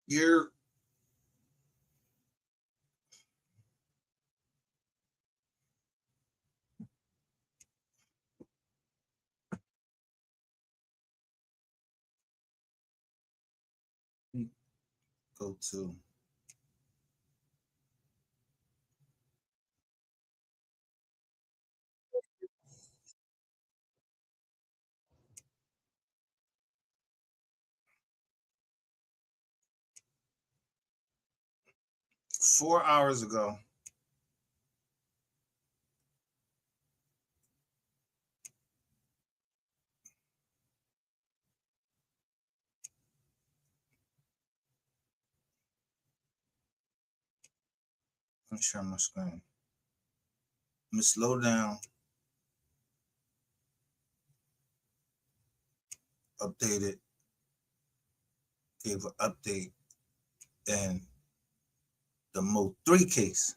You're go to 4 hours ago. Let me share my screen. Let me slow down. Update it. Gave an update in the MO3 case.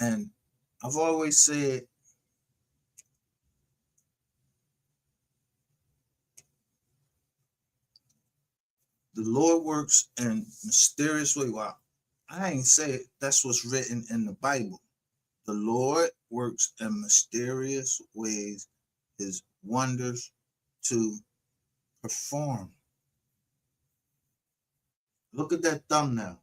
And I've always said the Lord works in mysterious way. Well, I ain't say it. That's what's written in the Bible. The Lord works in mysterious ways, his wonders to perform. Look at that thumbnail.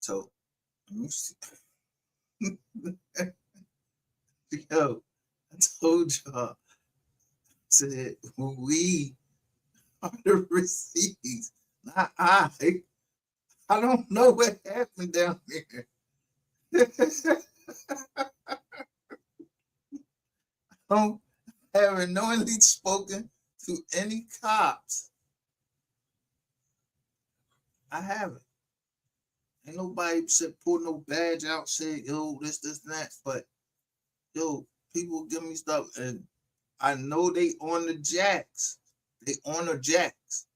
So, let me see. Yo, I told y'all, said we are the receipts, not I. I don't know what happened down there. I don't have knowingly spoken to any cops. I haven't. Ain't nobody said pull no badge out, say yo this and that. But yo, people give me stuff, and I know they on the jacks. They on the jacks.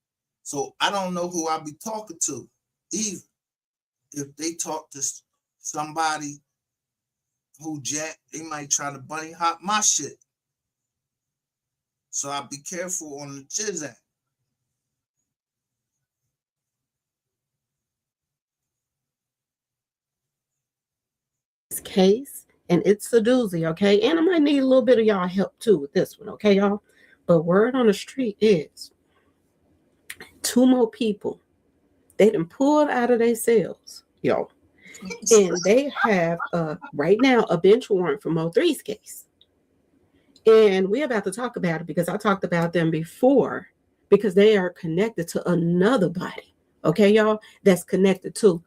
So I don't know who I be talking to either. If they talk to somebody who jack, they might try to bunny hop my shit. So I be careful on the jizz act. Case, and it's a doozy, okay? And I might need a little bit of y'all help too with this one, okay, y'all? But word on the street is two more people they done pulled out of their cells, y'all. And they have right now a bench warrant for MO3's case. And we're about to talk about it because I talked about them before because they are connected to another body, okay, y'all, that's connected to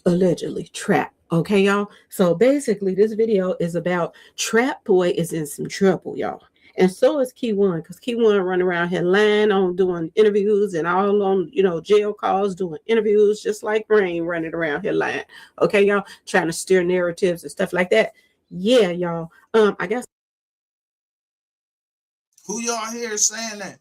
allegedly Trap. Okay, y'all. So basically, this video is about Trap Boy is in some trouble, y'all. And so is Key One, because Key One running around here lying on doing interviews and all on, jail calls, doing interviews, just like Rain running around here lying. Okay, y'all, trying to steer narratives and stuff like that. Yeah, y'all. I guess. Who y'all here saying that?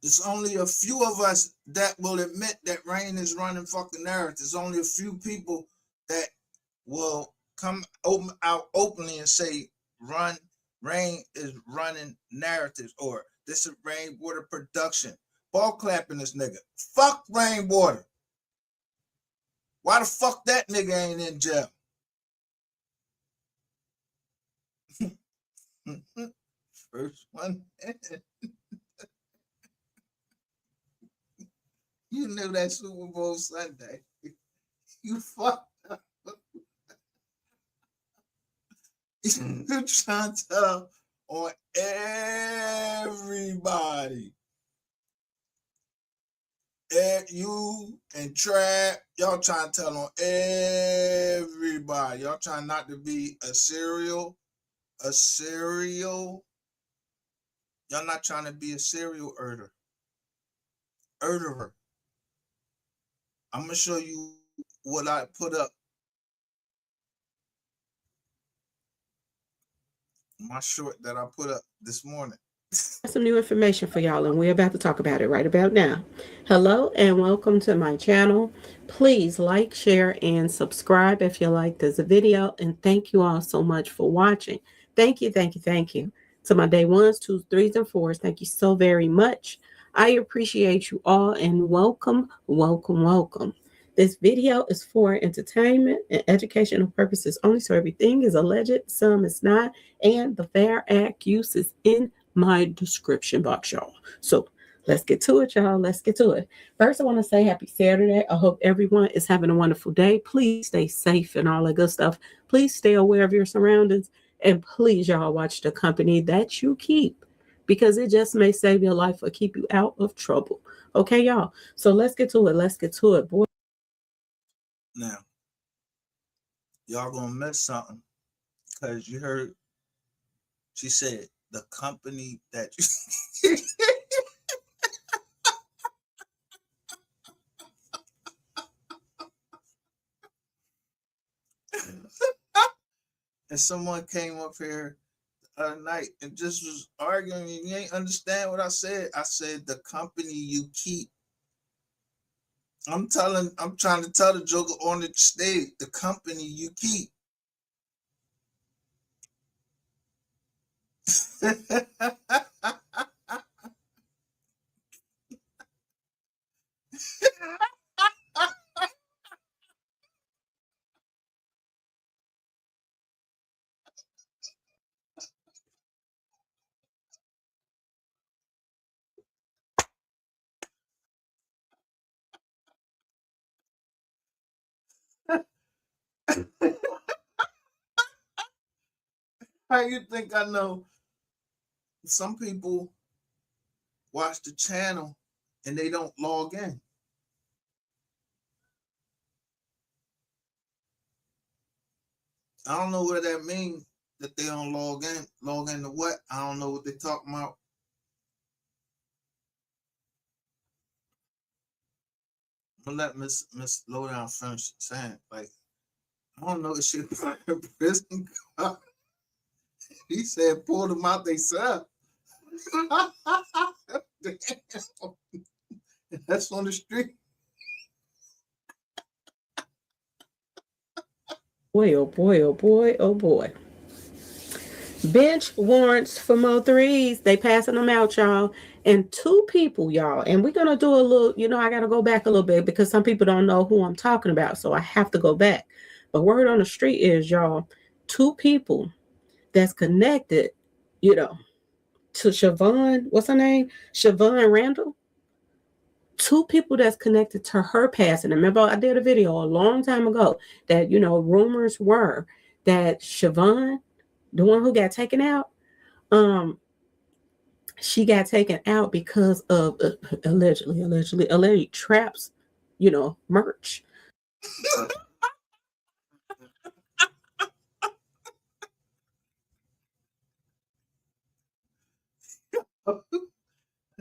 There's only a few of us that will admit that Rain is running fucking narratives. There's only a few people that will come out openly and say Rain is running narratives, or this is Rainwater production. Ball clapping this nigga. Fuck Rainwater. Why the fuck that nigga ain't in jail? First one. You knew that Super Bowl Sunday. You fucked up. You trying to tell on everybody. You and Trap, y'all trying to tell on everybody. Y'all trying not to be a serial. Y'all not trying to be a serial Erderer. I'm gonna show you what I put up. My short that I put up this morning. Some new information for y'all, and we're about to talk about it right about now. Hello, and welcome to my channel. Please like, share, and subscribe if you like this video. And thank you all so much for watching. Thank you, thank you, thank you. To my day ones, twos, threes, and fours, thank you so very much. I appreciate you all, and welcome, welcome, welcome. This video is for entertainment and educational purposes only, so everything is alleged, some is not, and the fair act use is in my description box, y'all. So let's get to it, y'all. Let's get to it. First, I want to say happy Saturday. I hope everyone is having a wonderful day. Please stay safe and all that good stuff. Please stay aware of your surroundings. And please, y'all, watch the company that you keep, because it just may save your life or keep you out of trouble. Okay, y'all. So let's get to it. Let's get to it, boy. Now, y'all gonna miss something because you heard she said the company that you and someone came up here the other night and just was arguing. You ain't understand what I said. I said the company you keep. I'm trying to tell the Joker on the stage, the company you keep. How you think I know? Some people watch the channel and they don't log in. I don't know what that means that they don't log in. Log into what? I don't know what they're talking about. I'm gonna let Miss Lowdown finish saying, like, I don't know if she prison. He said pull them out they self. That's on the street. Boy, oh boy, oh boy, oh boy. Bench warrants for MO3s. They passing them out, y'all. And two people, y'all. And we're gonna do a little, I gotta go back a little bit because some people don't know who I'm talking about. So I have to go back. But word on the street is, y'all, two people that's connected, to Shavon. What's her name? Shavon Randle. Two people that's connected to her passing. Remember, I did a video a long time ago that, rumors were that Shavon, the one who got taken out, she got taken out because of allegedly traps, merch.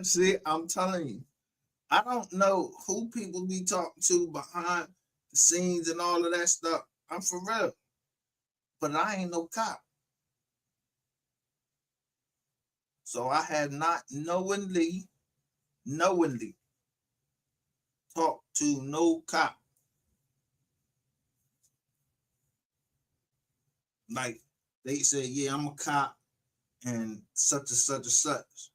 See, I'm telling you, I don't know who people be talking to behind the scenes and all of that stuff. I'm for real, but I ain't no cop. So I had not knowingly talked to no cop. Like they said, yeah, I'm a cop and such and such and such.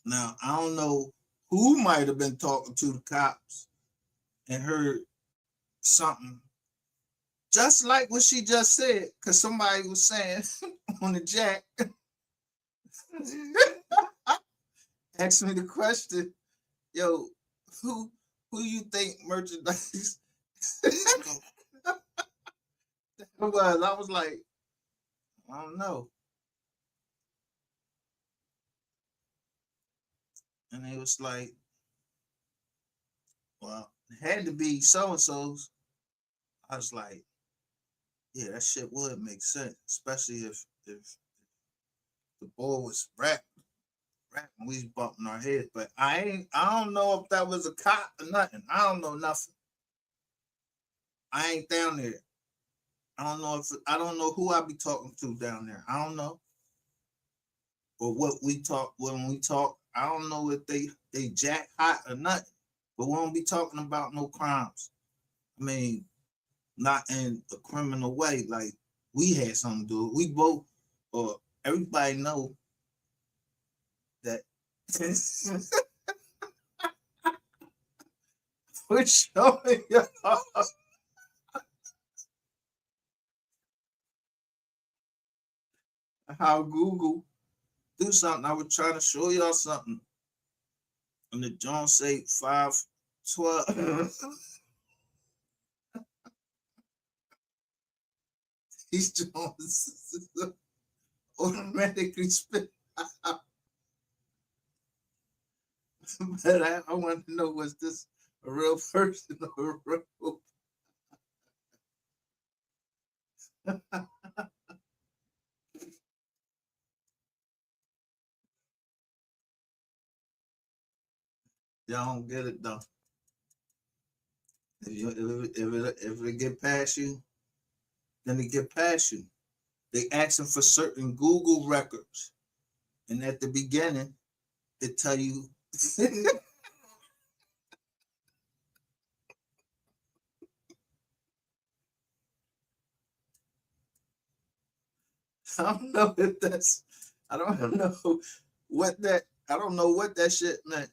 Now I don't know who might have been talking to the cops and heard something just like what she just said, because somebody was saying on the jack, asked me the question, yo, who who you think merchandise was? I was like, I don't know. And it was like, well, it had to be so and so's. I was like, yeah, that shit would make sense, especially if the boy was rapping, we was bumping our heads. But I don't know if that was a cop or nothing. I don't know nothing. I ain't down there. I don't know who I be talking to down there. I don't know. Or what we talk when we talk. I don't know if they jack hot or nothing. But we won't be talking about no crimes. I mean, not in a criminal way. Like we had something to do. We both or everybody know that we're showing y'all how Google do something. I was trying to show y'all something. And the Jones say 512. These Jones automatically spit out. But I want to know, was this a real person or a real? Y'all don't get it though. If it get past you, then it get past you. They asking for certain Google records, and at the beginning, it tell you. I don't know if that's. I don't know what that. I don't know what that shit meant.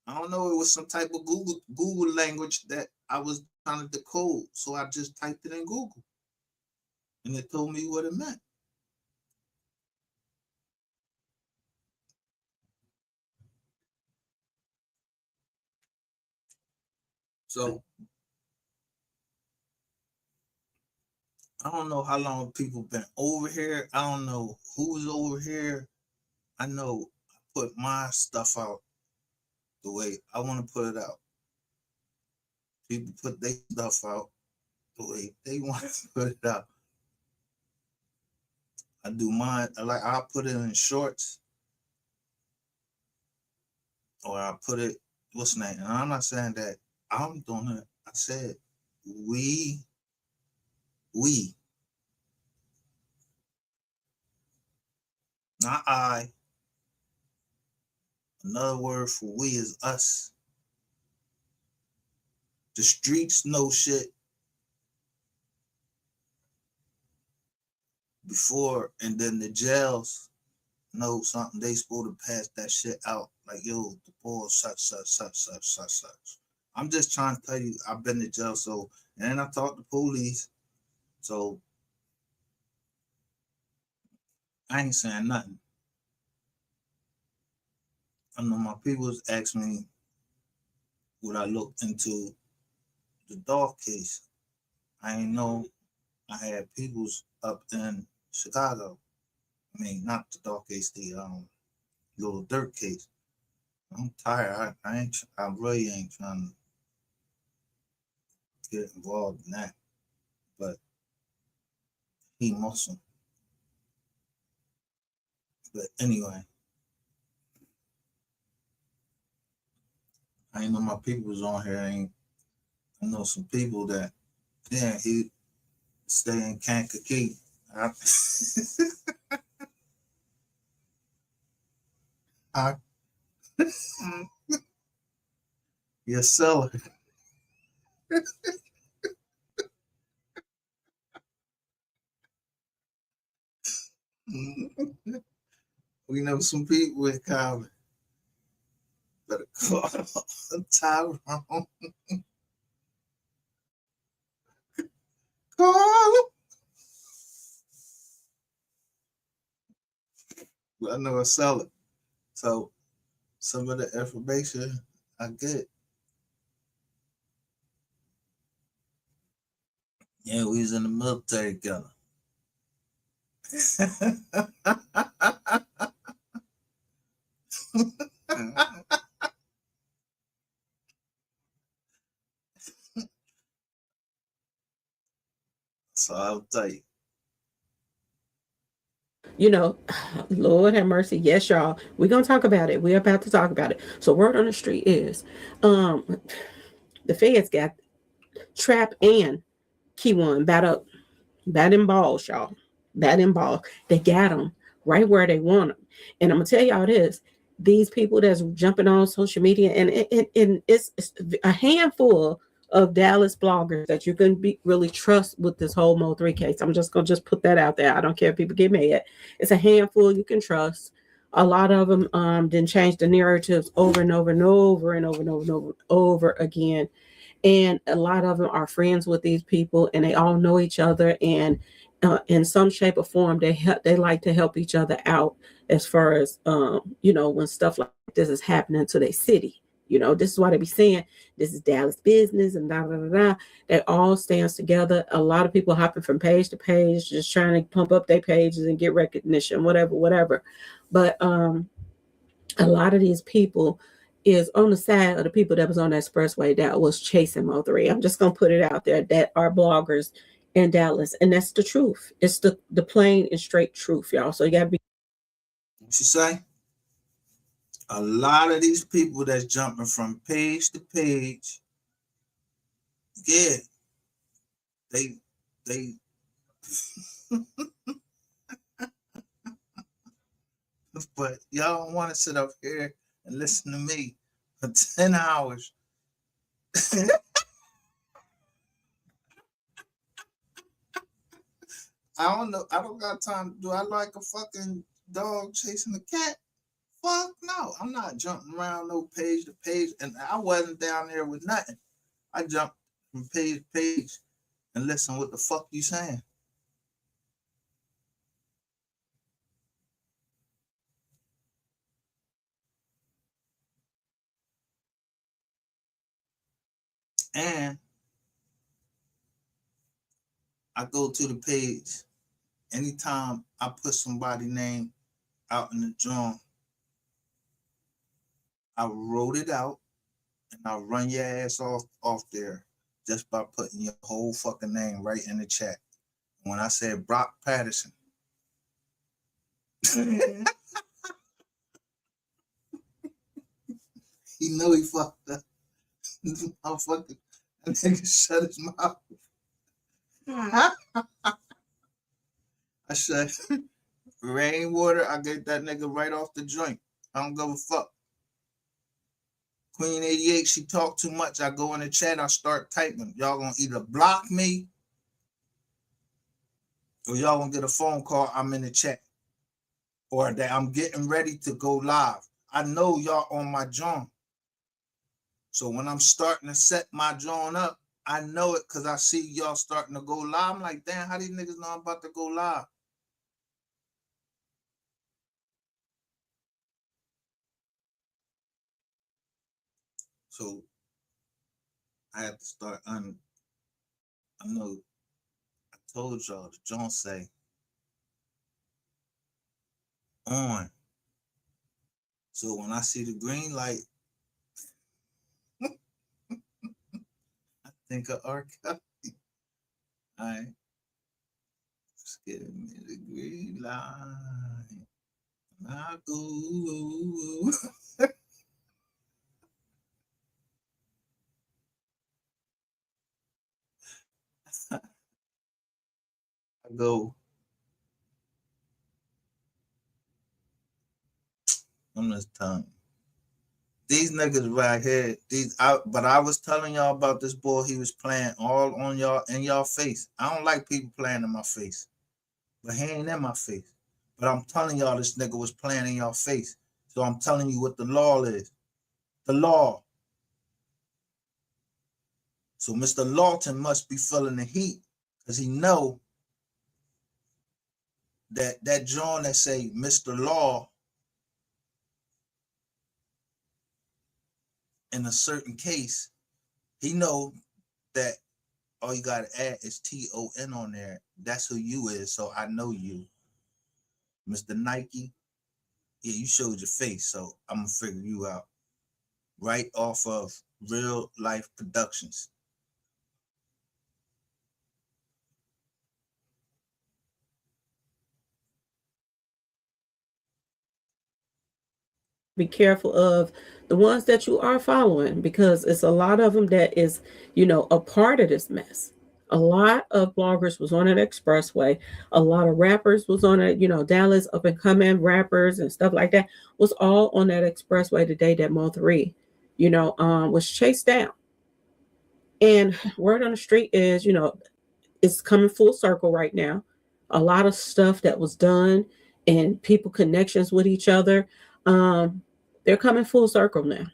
I don't know. It was some type of Google language that I was trying to decode, so I just typed it in Google, and it told me what it meant. So I don't know how long people been over here. I don't know who's over here. I know I put my stuff out the way I want to put it out. People put their stuff out the way they want to put it out. I do mine. Like I put it in shorts, or I put it. What's the name? And I'm not saying that I'm doing it. I said we, we, not I. Another word for we is us. The streets know shit before, and then the jails know something. They supposed to pass that shit out. Like, yo, the boy such. I'm just trying to tell you, I've been to jail, so and I talked to police, so I ain't saying nothing. I know my people's asked me would I look into the dog case. I ain't know I had people's up in Chicago. I mean, not the dog case, the little dirt case. I'm tired. I really ain't trying to get involved in that. But he Muslim. But anyway, I ain't know my people was on here. I know some people that, yeah, he stay in Kankakee. I, I, you're seller. We know some people in common. Better call Tyrone. Call him. I know a seller. So some of the information I get, yeah, we was in the military together. So I'll tell you. You know, Lord have mercy. Yes, y'all. We're gonna talk about it. We're about to talk about it. So word on the street is um the feds got Trap and Key One bat up, bat in balls, y'all. Bat in balls. They got them right where they want them. And I'm gonna tell y'all this: these people that's jumping on social media, and it's a handful of Dallas bloggers that you can be really trust with this whole MO3 case. I'm just gonna just put that out there. I don't care if people get mad. It's a handful you can trust. A lot of them didn't change the narratives over and over and over and over and over and over again, and a lot of them are friends with these people and they all know each other, and in some shape or form they like to help each other out as far as when stuff like this is happening to their city. This is why they be saying this is Dallas business and da da da da. They all stands together. A lot of people hopping from page to page just trying to pump up their pages and get recognition, whatever. But a lot of these people is on the side of the people that was on that expressway that was chasing Mo3. I'm just gonna put it out there that are bloggers in Dallas, and that's the truth. It's the plain and straight truth, y'all. So you gotta be. What you say? A lot of these people that's jumping from page to page, yeah, they but y'all don't want to sit up here and listen to me for 10 hours. I don't know. I don't got time. Do I like a fucking dog chasing a cat? Fuck no. I'm not jumping around no page to page. And I wasn't down there with nothing. I jumped from page to page and listen what the fuck you saying. And I go to the page anytime I put somebody name out in the joint. I wrote it out and I run your ass off there just by putting your whole fucking name right in the chat. When I said Brock Patterson, he know he fucked up. I'm fucking that nigga shut his mouth. I said rainwater. I get that nigga right off the joint. I don't give a fuck. Queen 88, she talked too much. I go in the chat, I start typing. Y'all gonna either block me or y'all gonna get a phone call. I'm in the chat. Or that I'm getting ready to go live. I know y'all on my joint. So when I'm starting to set my joint up, I know it because I see y'all starting to go live. I'm like, damn, how these niggas know I'm about to go live? So I have to start I know I told y'all the joint say on. So when I see the green light, I think of R. Kelly. All right. Just give me the green light. I go. I go. I'm just telling you. These niggas right here, but I was telling y'all about this boy. He was playing all on y'all in y'all face. I don't like people playing in my face, but he ain't in my face. But I'm telling y'all, this nigga was playing in y'all face. So I'm telling you what the law is. The law. So Mr. Lawton must be feeling the heat because he know that John that say Mr. Law in a certain case, he know that all you gotta add is TON on there. That's who you is. So I know you, Mr. Nike. Yeah, you showed your face, so I'm gonna figure you out. Right off of Real Life Productions. Be careful of the ones that you are following because it's a lot of them that is, a part of this mess. A lot of bloggers was on an expressway. A lot of rappers was on it. Dallas up and coming rappers and stuff like that was all on that expressway the day that MO3, was chased down. And word on the street is, it's coming full circle right now. A lot of stuff that was done and people connections with each other, um, they're coming full circle now.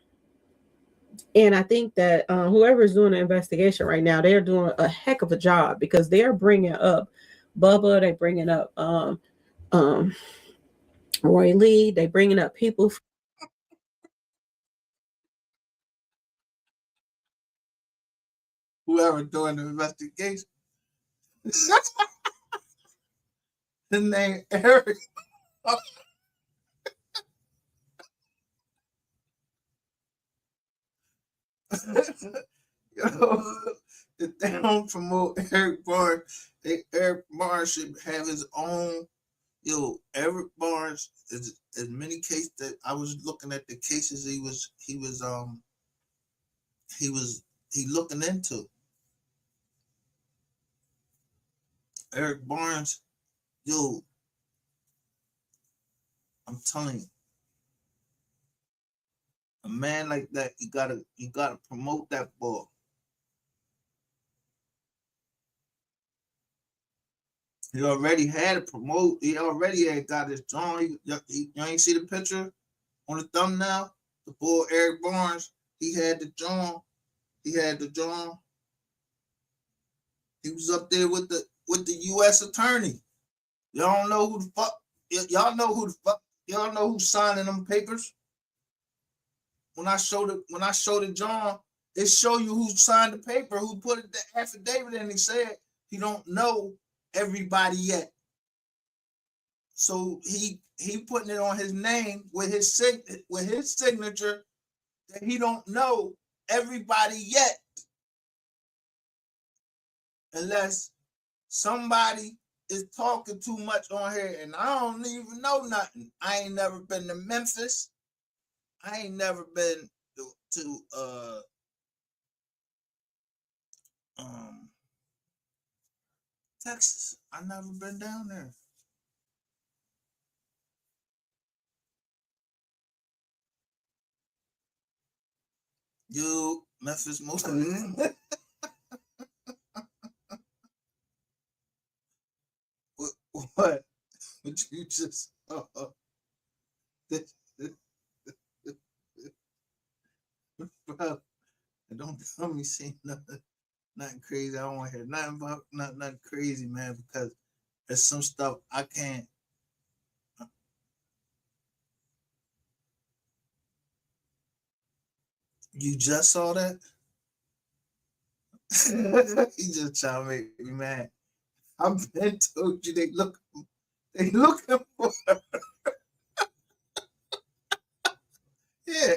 And I think that whoever is doing the investigation right now, they're doing a heck of a job because they're bringing up Bubba, they bringing up um, Roy Lee, they bringing up people. Whoever doing the investigation, his name Eric. Yo, if they don't promote Eric Barnes, Eric Barnes should have his own. Yo, Eric Barnes is as many cases that I was looking at the cases he was he looking into. Eric Barnes, yo, I'm telling you, a man like that, you gotta promote that ball. He already had it promote. He already had got his drawing. You ain't see the picture on the thumbnail. The boy Eric Barnes, he had the drawing. He had the drawing. He was up there with the U.S. attorney. Y'all don't know who the fuck. Y'all know who the fuck. Y'all know who's signing them papers. When I showed it, John, it show you who signed the paper, who put it the affidavit, and he said he don't know everybody yet. So he putting it on his name with his signature that he don't know everybody yet, unless somebody is talking too much on here, and I don't even know nothing. I ain't never been to Memphis. I ain't never been to um Texas. I never been down there. You Memphis most what what you just bro, don't tell me see nothing crazy. I don't want to hear nothing about nothing crazy, man, because there's some stuff I can't. You just saw that? He just trying to make me mad. I've been told you they looking for yeah.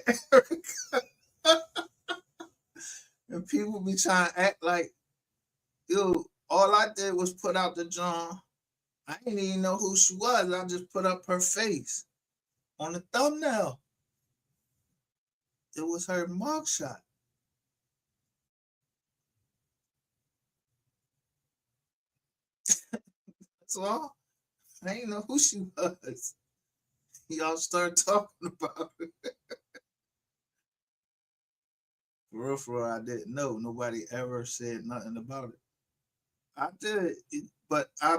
And people be trying to act like yo, all I did was put out the John. I didn't even know who she was. I just put up her face on the thumbnail. It was her mugshot. That's all. I didn't know who she was. Y'all start talking about it. For real, I didn't know. Nobody ever said nothing about it. I did, but I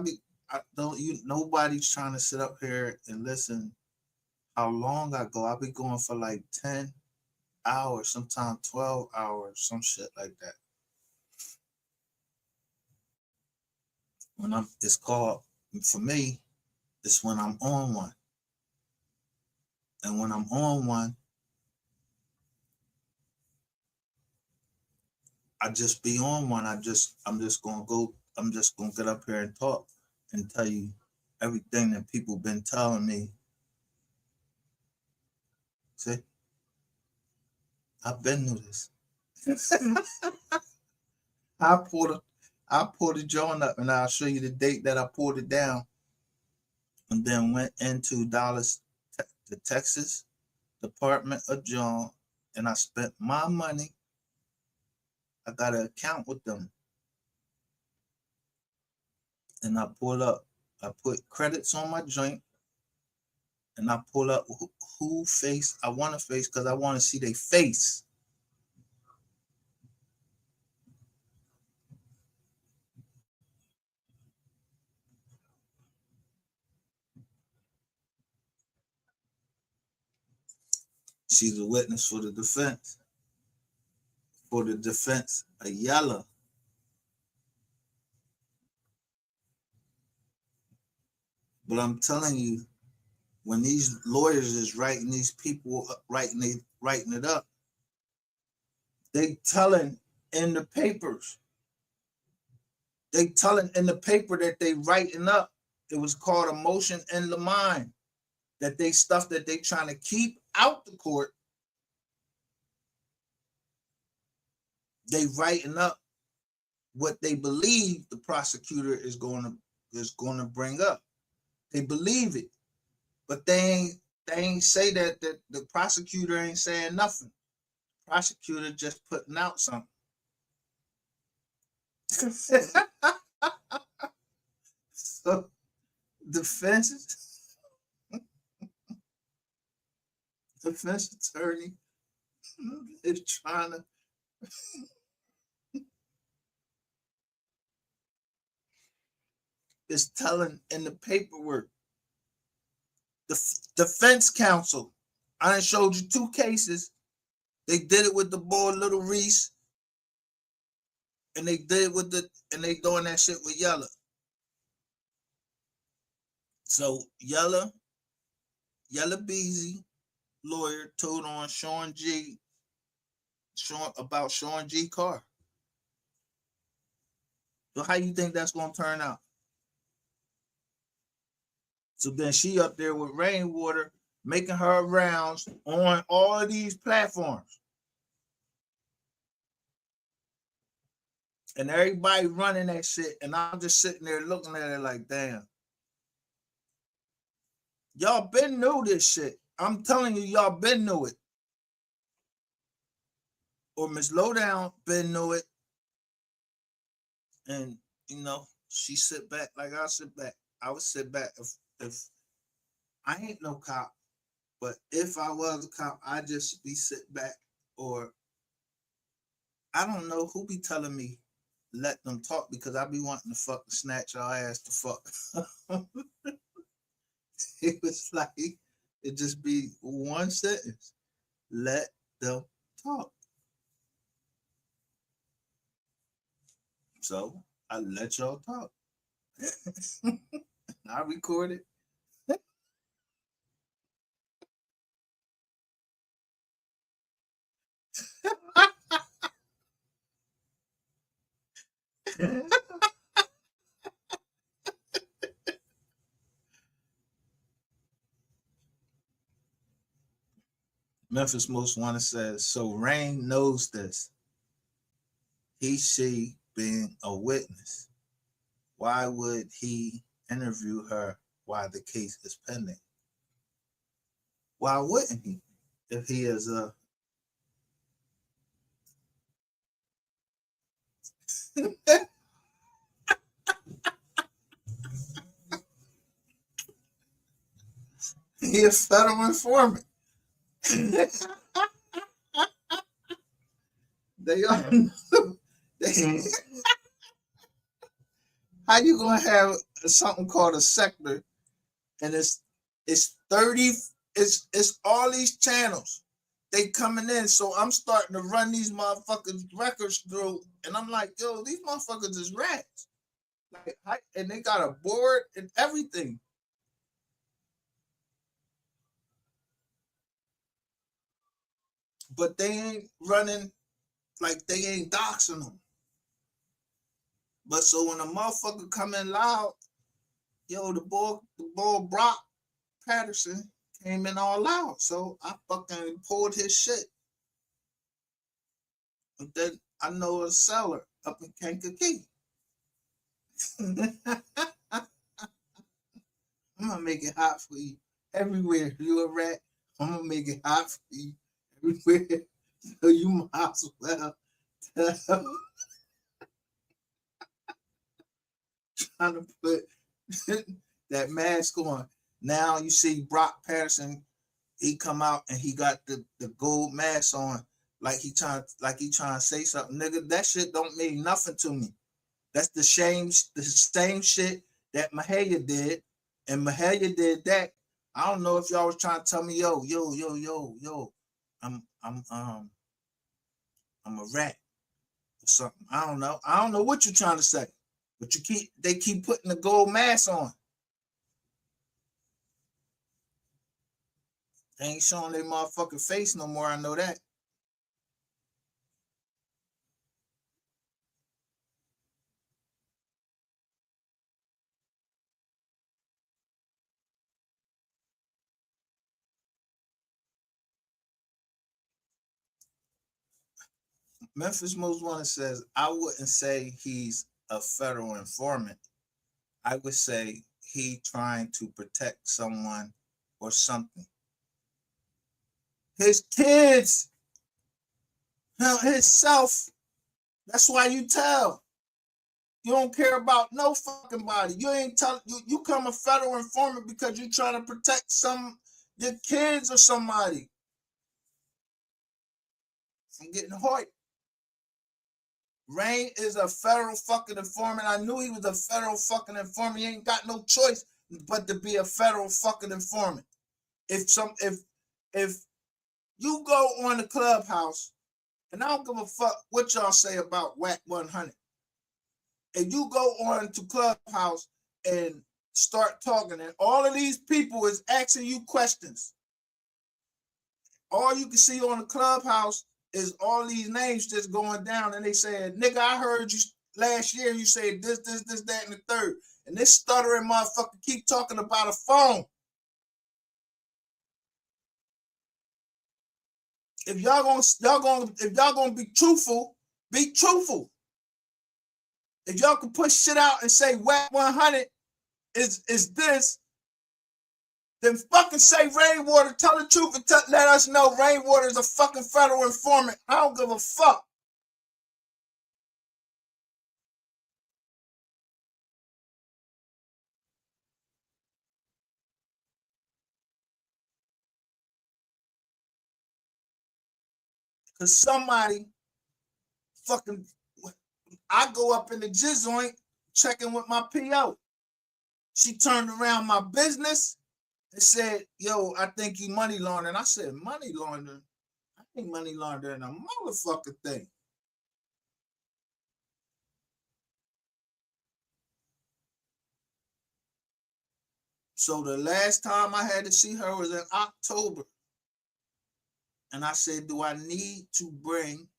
don't. Nobody's trying to sit up here and listen. How long I go? I'll be going for like 10 hours, sometimes 12 hours, some shit like that. It's called for me. It's when I'm on one, and when I'm on one, I just be on one. I'm just gonna go. I'm just gonna get up here and talk and tell you everything that people been telling me See, I've been through this. I pulled a, I pulled the joint up, and I'll show you the date that I pulled it down, and then went into Dallas, the Texas Department of John, and I spent my money. I got an account with them, and I pull up. I put credits on my joint, and I pull up who face I want to face because I want to see their face. She's a witness for the defense. For the defense, a yeller. But I'm telling you, when these lawyers is writing these people writing it up, they telling in the papers. They telling in the paper that they writing up. It was called a motion in the mind. That they stuff that they trying to keep out the court. They writing up what they believe the prosecutor is going to bring up. They believe it, but they ain't say that the prosecutor ain't saying nothing. The prosecutor just putting out something. So defense attorney is trying to is telling in the paperwork. The defense counsel, I done showed you 2 cases. They did it with the boy Little Reese, and they did it and they doing that shit with Yella. So Yella Beezy, lawyer, told on Sean about Sean G. car. So how you think that's gonna turn out? So then she up there with Rainwater making her rounds on all of these platforms. And everybody running that shit. And I'm just sitting there looking at it like, damn. Y'all been knew this shit. I'm telling you, y'all been knew it. Or Miss Lowdown been knew it. And, she sit back like I sit back. I would sit back if I ain't no cop. But if I was a cop, I'd just be sit back. Or I don't know who be telling me let them talk because I be wanting to fucking snatch our ass to fuck. It was like it just be one sentence. Let them talk. So I let y'all talk. I recorded. Memphis Most Wanted says, so Rain knows this. She being a witness. Why would he interview her while the case is pending? Why wouldn't he? If he is a he a federal informant. They are. How you gonna have something called a sector, and it's 30, it's all these channels. They coming in, so I'm starting to run these motherfuckers records through, and I'm like, yo, these motherfuckers is rats. Like, and they got a board and everything. But they ain't running, like they ain't doxing them. But so when a motherfucker come in loud, yo, the boy Brock Patterson came in all out. So I fucking pulled his shit. And then I know a seller up in Kankakee. I'm gonna make it hot for you everywhere. You a rat? I'm gonna make it hot for you everywhere. So you might as well trying to put that mask on. Now you see Brock Patterson. He come out and he got the gold mask on, like he trying to say something. Nigga, that shit don't mean nothing to me. That's the same shit that Mahalia did, and Mahalia did that. I don't know if y'all was trying to tell me, yo, I'm a rat or something. I don't know. I don't know what you're trying to say, but they keep putting the gold mask on. They ain't showing their motherfucking face no more. I know that. Memphis Most Wanted says, I wouldn't say he's a federal informant. I would say he trying to protect someone or something. His kids, himself. That's why you tell. You don't care about no fucking body. You ain't tell you come a federal informant because you trying to protect your kids or somebody from getting hurt. Rain is a federal fucking informant. I knew he was a federal fucking informant. He ain't got no choice but to be a federal fucking informant. If you go on the Clubhouse, and I don't give a fuck what y'all say about WAC 100. If you go on to Clubhouse and start talking, and all of these people is asking you questions, all you can see on the Clubhouse is all these names just going down, and they said, nigga, I heard you last year, you said this, that, and the third. And this stuttering motherfucker keep talking about a phone. If y'all gonna be truthful, be truthful. If y'all can push shit out and say WAC 100 is this, then fucking say Rainwater, tell the truth and let us know Rainwater is a fucking federal informant. I don't give a fuck. Cause somebody fucking, I go up in the jizz joint checking with my PO. She turned around my business and said, yo, I think you money laundering. I said, money laundering? I think money laundering a motherfucker thing. So the last time I had to see her was in October. And I said, do I need to bring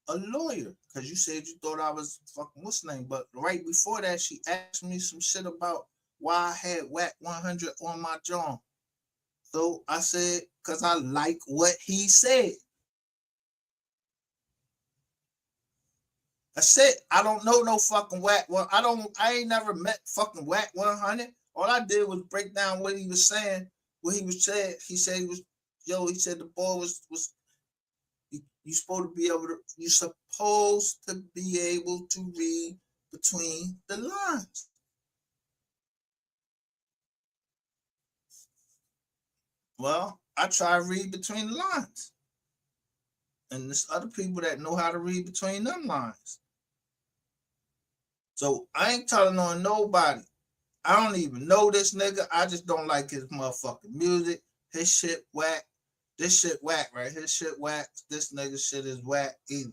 a lawyer? Because you said you thought I was fucking what's name. But right before that, she asked me some shit about why I had WAC 100 on my jaw. So I said, because I like what he said. That's it. I don't know no fucking WAC. Well, I ain't never met fucking WAC 100. All I did was break down what he was saying, what he was saying. He said he was, he said the boy was you're supposed to be able to read between the lines. Well, I try to read between the lines. And there's other people that know how to read between them lines. So I ain't telling on nobody. I don't even know this nigga. I just don't like his motherfucking music. His shit whack. This shit whack, right? His shit whack. This nigga shit is whack either.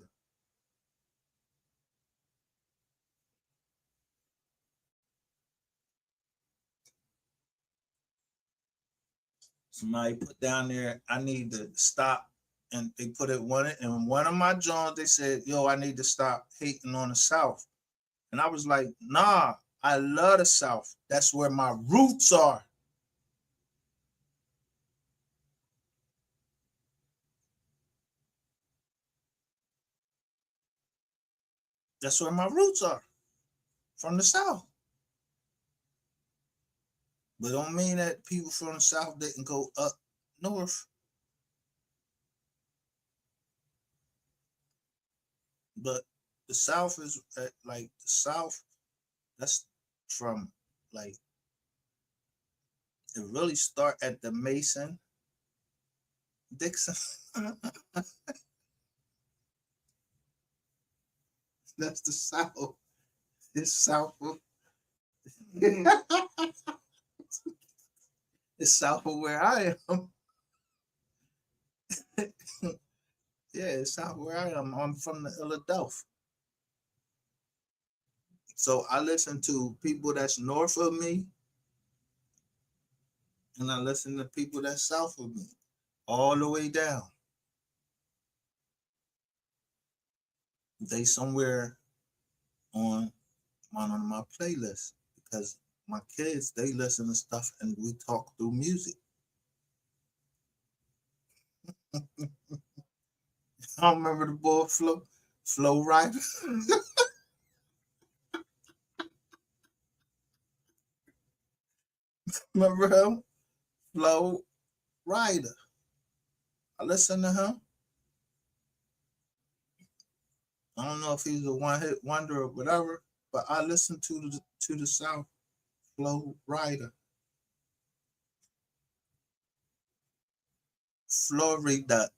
Somebody put down there, I need to stop. And they put it in one of my joints. They said, yo, I need to stop hating on the South. And I was like, nah, I love the South. That's where my roots are. That's where my roots are, from the South. But don't mean that people from the South didn't go up north. But the South is like the South. That's from like it really start at the Mason Dixon. That's the South. It's south of it's south of where I am. Yeah, it's south where I am. I'm from the Philadelphia. So I listen to people that's north of me, and I listen to people that's south of me, all the way down. They somewhere on one of my playlists because my kids they listen to stuff and we talk through music. I remember the boy Flow Rider. Remember him? Flow Rider. I listen to him. I don't know if he's a one hit wonder or whatever, but I listen to the South Flow Rider. Florida.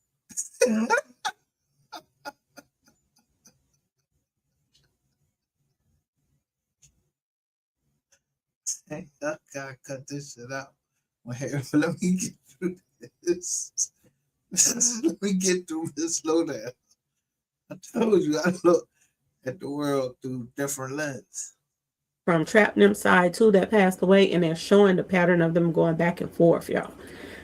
Hey, I gotta cut this shit out. Wait, let me get through this. Let me get through this slow down. I told you I look at the world through different lenses. From Trap them side too that passed away, and they're showing the pattern of them going back and forth, y'all.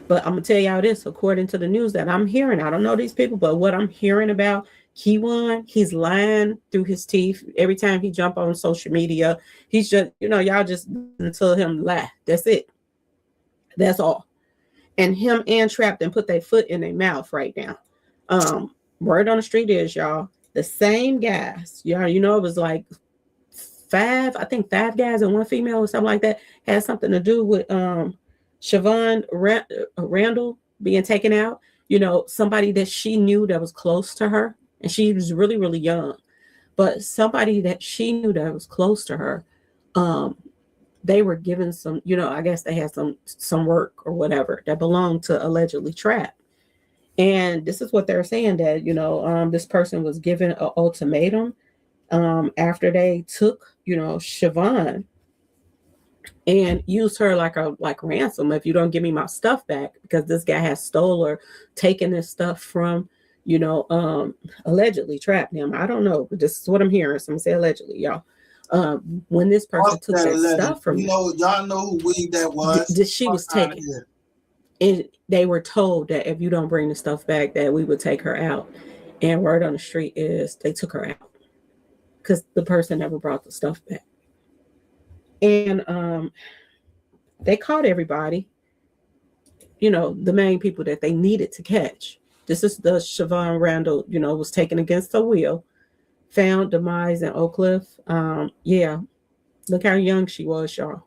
But I'm gonna tell y'all this, according to the news that I'm hearing, I don't know these people, but what I'm hearing about Keywan, he's lying through his teeth every time he jump on social media. He's just, y'all just until him lie. That's it. That's all. And him and Trapped and put their foot in their mouth right now. Word on the street is, y'all, the same guys. Y'all, it was like five guys and one female or something like that, had something to do with Shavon Randle being taken out. Somebody that she knew that was close to her, and she was really, really young, but somebody that she knew that was close to her, they were given some, I guess they had some work or whatever that belonged to allegedly Trap. And this is what they're saying, that, this person was given an ultimatum after they took, Shavon and used her like ransom. If you don't give me my stuff back, because this guy has stole or taken this stuff from, allegedly Trapped him. I don't know, but this is what I'm hearing. Someone say allegedly, y'all. When this person took that stuff from y'all know who weed that was. She was taken. And they were told that if you don't bring the stuff back, that we would take her out. And word on the street is they took her out because the person never brought the stuff back. And they caught everybody, the main people that they needed to catch. This is the Shavon Randle, was taken against her will, found demise in Oak Cliff. Yeah, look how young she was, y'all.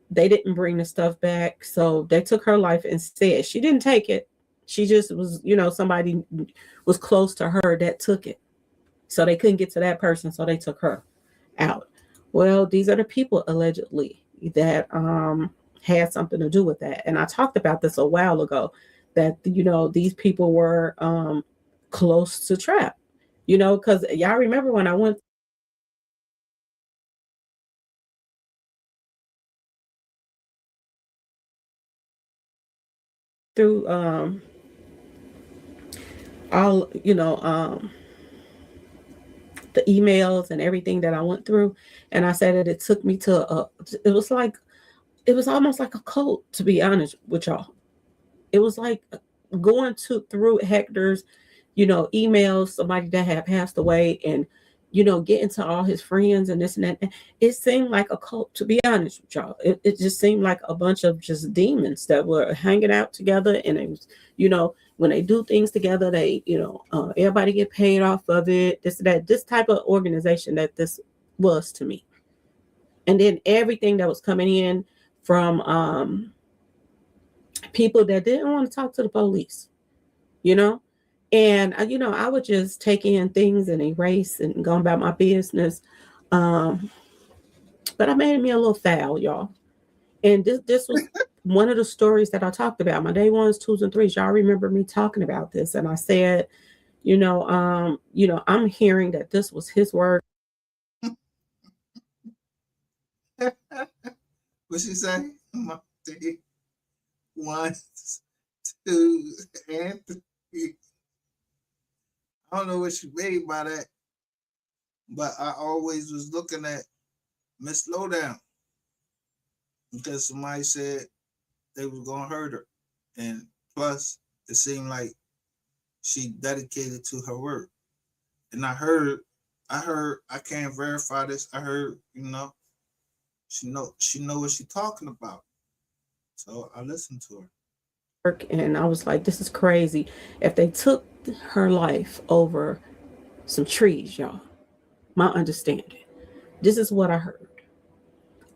They didn't bring the stuff back, so they took her life instead. She didn't take it. She just was, somebody was close to her that took it. So they couldn't get to that person, so they took her out. Well, these are the people allegedly that had something to do with that. And I talked about this a while ago, that, these people were close to Trap, because y'all remember when I went through all, the emails and everything that I went through, and I said that it took me to it was almost like a cult, to be honest with y'all. It was like going through Hector's, emails, somebody that had passed away, and getting to all his friends and this and that. It seemed like a cult, to be honest with y'all. It just seemed like a bunch of just demons that were hanging out together, and it was, when they do things together, they, everybody get paid off of it. This type of organization that this was to me. And then everything that was coming in from people that didn't want to talk to the police, you know. And I would just take in things and erase and go about my business. Um, but I made me a little foul, y'all. And this was one of the stories that I talked about. My day ones, twos, and threes. Y'all remember me talking about this, and I said, I'm hearing that this was his word. What she say? My day one, two, and three. I don't know what she made by that, but I always was looking at Miss Lowdown because somebody said they was gonna hurt her, and plus it seemed like she dedicated to her work. And I can't verify this. I heard, she know what she talking about. So I listened to her. And I was like, this is crazy. If they took her life over some trees, y'all, my understanding. This is what I heard.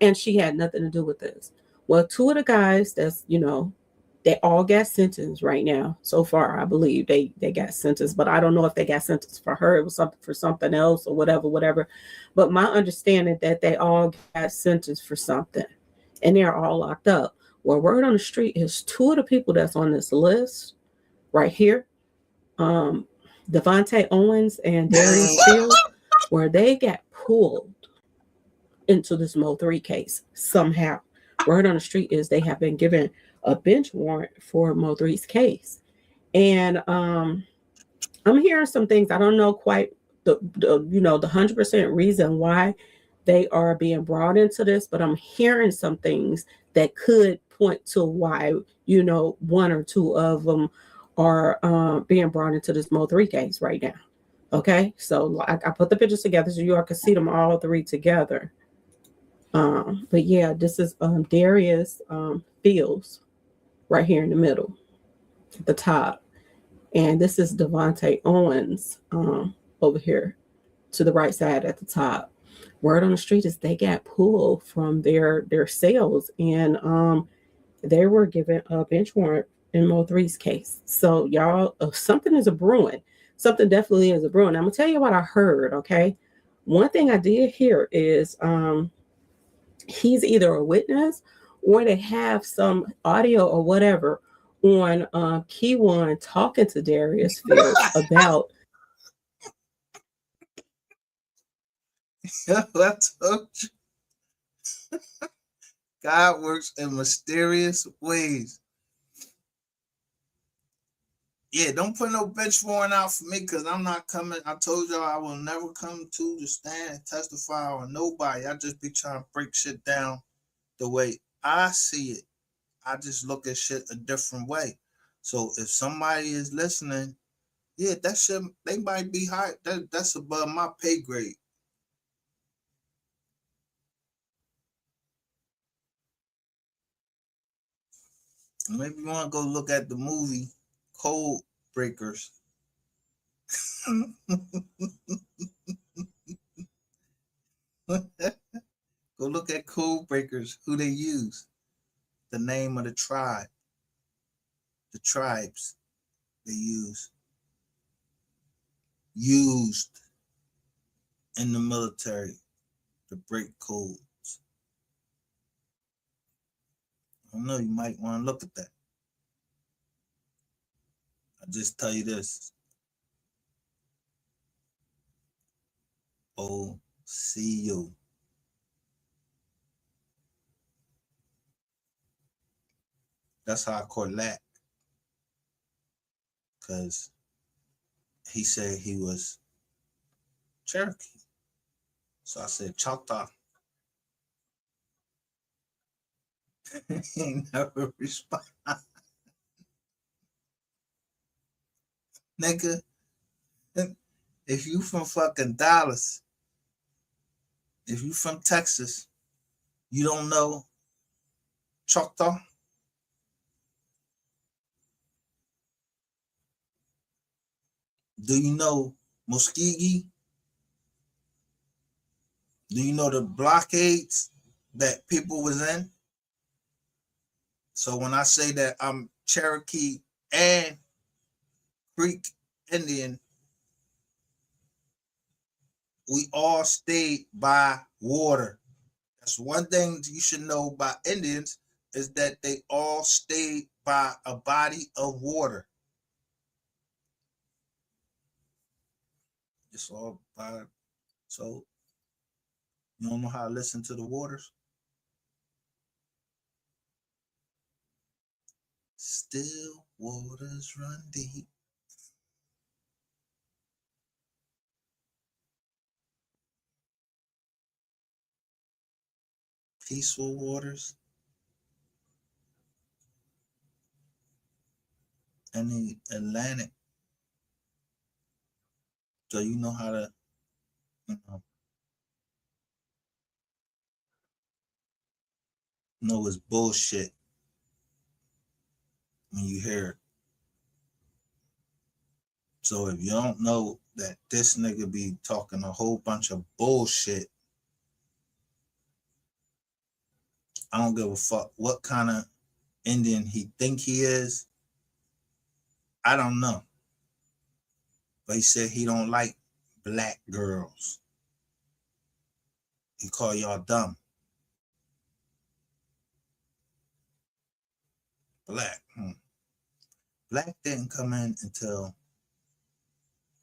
And she had nothing to do with this. Well, two of the guys they all got sentenced right now. So far, I believe they got sentenced, but I don't know if they got sentenced for her. It was something for something else or whatever. But my understanding that they all got sentenced for something, and they're all locked up. Well, word on the street is two of the people that's on this list right here, um, Devontae Owens and Darius Fields, where they got pulled into this MO3 case somehow. Word on the street is they have been given a bench warrant for MO3's case. And I'm hearing some things. I don't know quite the 100% reason why they are being brought into this, but I'm hearing some things that could point to why one or two of them are being brought into this MO3 case right now. Okay, so I put the pictures together so you all can see them all three together. But yeah, this is Darius Fields right here in the middle, at the top. And this is Devontae Owens over here to the right side at the top. Word on the street is they got pulled from their cells, and they were given a bench warrant in Mo3's case. So y'all, something is a brewing. Something definitely is a brewing. I'm gonna tell you what I heard. Okay, one thing I did hear is he's either a witness or they have some audio or whatever on Key One talking to Darius Fields about. I told you. God works in mysterious ways. Yeah, don't put no bench warrant out for me because I'm not coming. I told y'all I will never come to the stand and testify on nobody. I just be trying to break shit down the way I see it. I just look at shit a different way. So if somebody is listening, yeah, that shit they might be high. That's above my pay grade. Maybe you want to go look at the movie Code Breakers. Go look at Code Breakers, who they use, the name of the tribe, the tribes they used in the military to break codes. I don't know, you might want to look at that. I just tell you this. OCU. That's how I caught Lack. Because he said he was Cherokee. So I said Choctaw. He never responded. Nigga, if you from fucking Dallas, if you from Texas, you don't know Choctaw? Do you know Muskegee? Do you know the blockades that people was in? So when I say that I'm Cherokee and Creek Indian, we all stayed by water. That's one thing you should know about Indians is that they all stayed by a body of water. It's all by, so you don't know how to listen to the waters? Still waters run deep. Peaceful waters. And the Atlantic. So you know how to, you know it's bullshit when you hear it. So if you don't know that this nigga be talking a whole bunch of bullshit, I don't give a fuck what kind of Indian he think he is. I don't know. But he said he don't like black girls. He call y'all dumb. Black. Black didn't come in until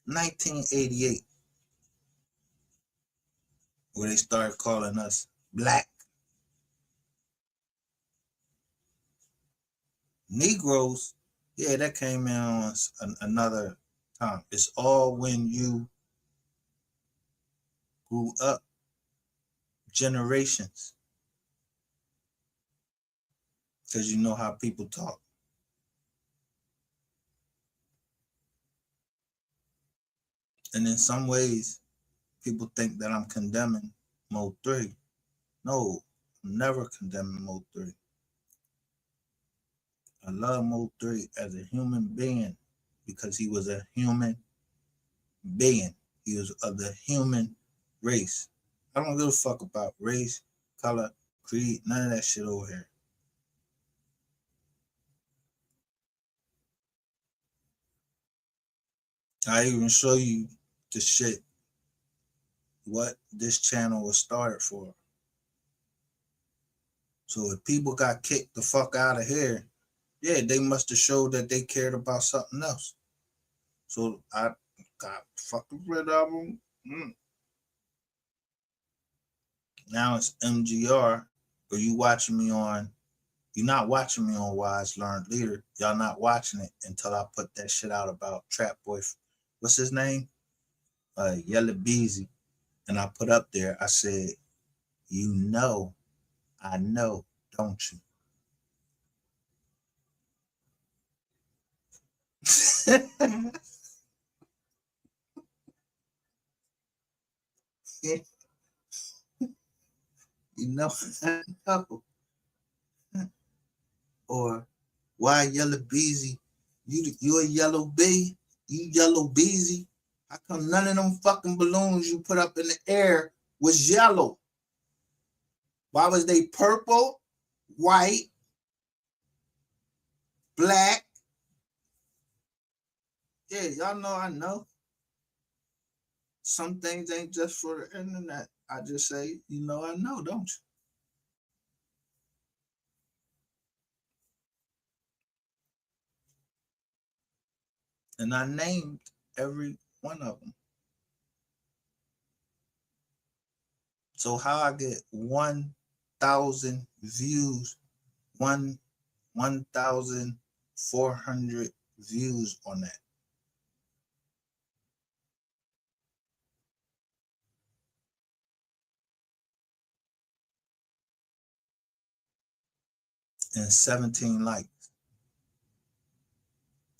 1988, where they started calling us black. Negroes, yeah, that came in on another time. It's all when you grew up generations, because you know how people talk. And in some ways, people think that I'm condemning MO3. No, I'm never condemning MO3. I love MO3 as a human being because he was a human being. He was of the human race. I don't give a fuck about race, color, creed, none of that shit over here. I even show you the shit, what this channel was started for. So if people got kicked the fuck out of here, yeah, they must have showed that they cared about something else. So I got fucking rid of them. Now it's MGR. Or you watching me on, you're not watching me on Wise Learned Leader. Y'all not watching it until I put that shit out about Trap Boy. What's his name? Yellow Beezy. And I put up there, I said, you know, I know, don't you? You know, I know. Or why Yellow Beezy? You a yellow bee? You yellow beezy? How come none of them fucking balloons you put up in the air was yellow? Why was they purple, white, black? Yeah, y'all know I know. Some things ain't just for the internet. I just say, you know I know, don't you? And I named every one of them. So how I get 1,000 views, 1,400 views on that? And 17 likes.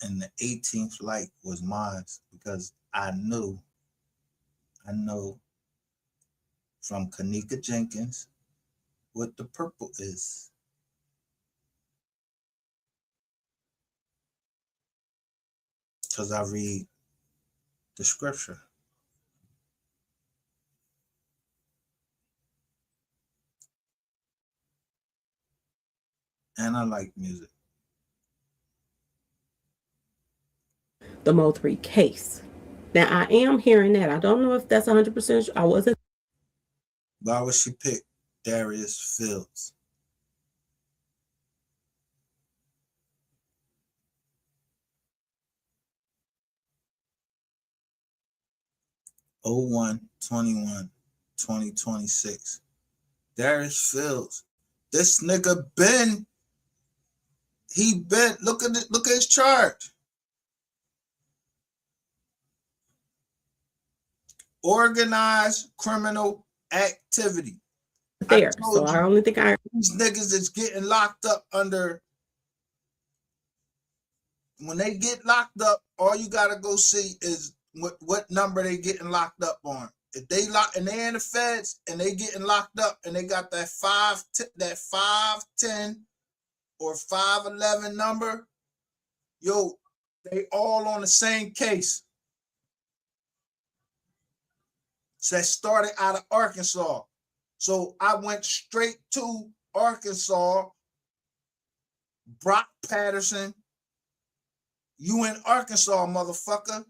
And the 18th like was mine because I know from Kanika Jenkins what the purple is. Because I read the scripture. And I like music. The MO3 case. Now I am hearing that. I don't know if that's 100% sure. I wasn't. Why would she pick Darius Fields? Oh 01/21/2026. Darius Fields. This nigga look at it, look at his chart. Organized criminal activity. There. So I only think these niggas is getting locked up under. When they get locked up, all you gotta go see is what number they getting locked up on. If they in the feds and they getting locked up and they got that 510 or 511 number, yo, they all on the same case. So that started out of Arkansas. So I went straight to Arkansas. Brock Patterson, you in Arkansas, motherfucker.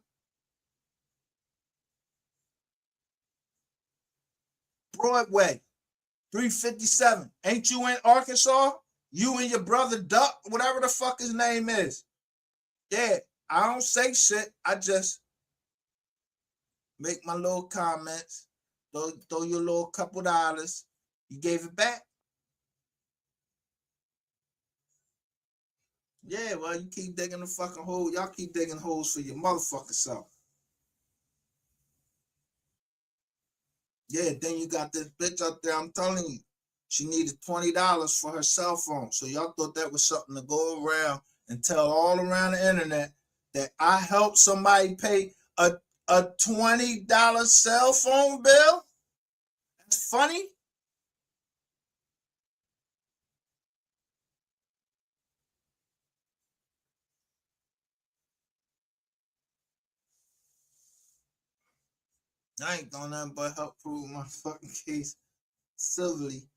Broadway, 357. Ain't you in Arkansas? You and your brother Duck, whatever the fuck his name is. Yeah, I don't say shit. I just make my little comments. Throw your little couple dollars. You gave it back? Yeah, well, you keep digging the fucking hole. Y'all keep digging holes for your motherfucking self. Yeah, then you got this bitch out there, I'm telling you. She needed $20 for her cell phone. So y'all thought that was something to go around and tell all around the internet that I helped somebody pay a $20 cell phone bill? That's funny. I ain't doing nothing but help prove my fucking case civilly.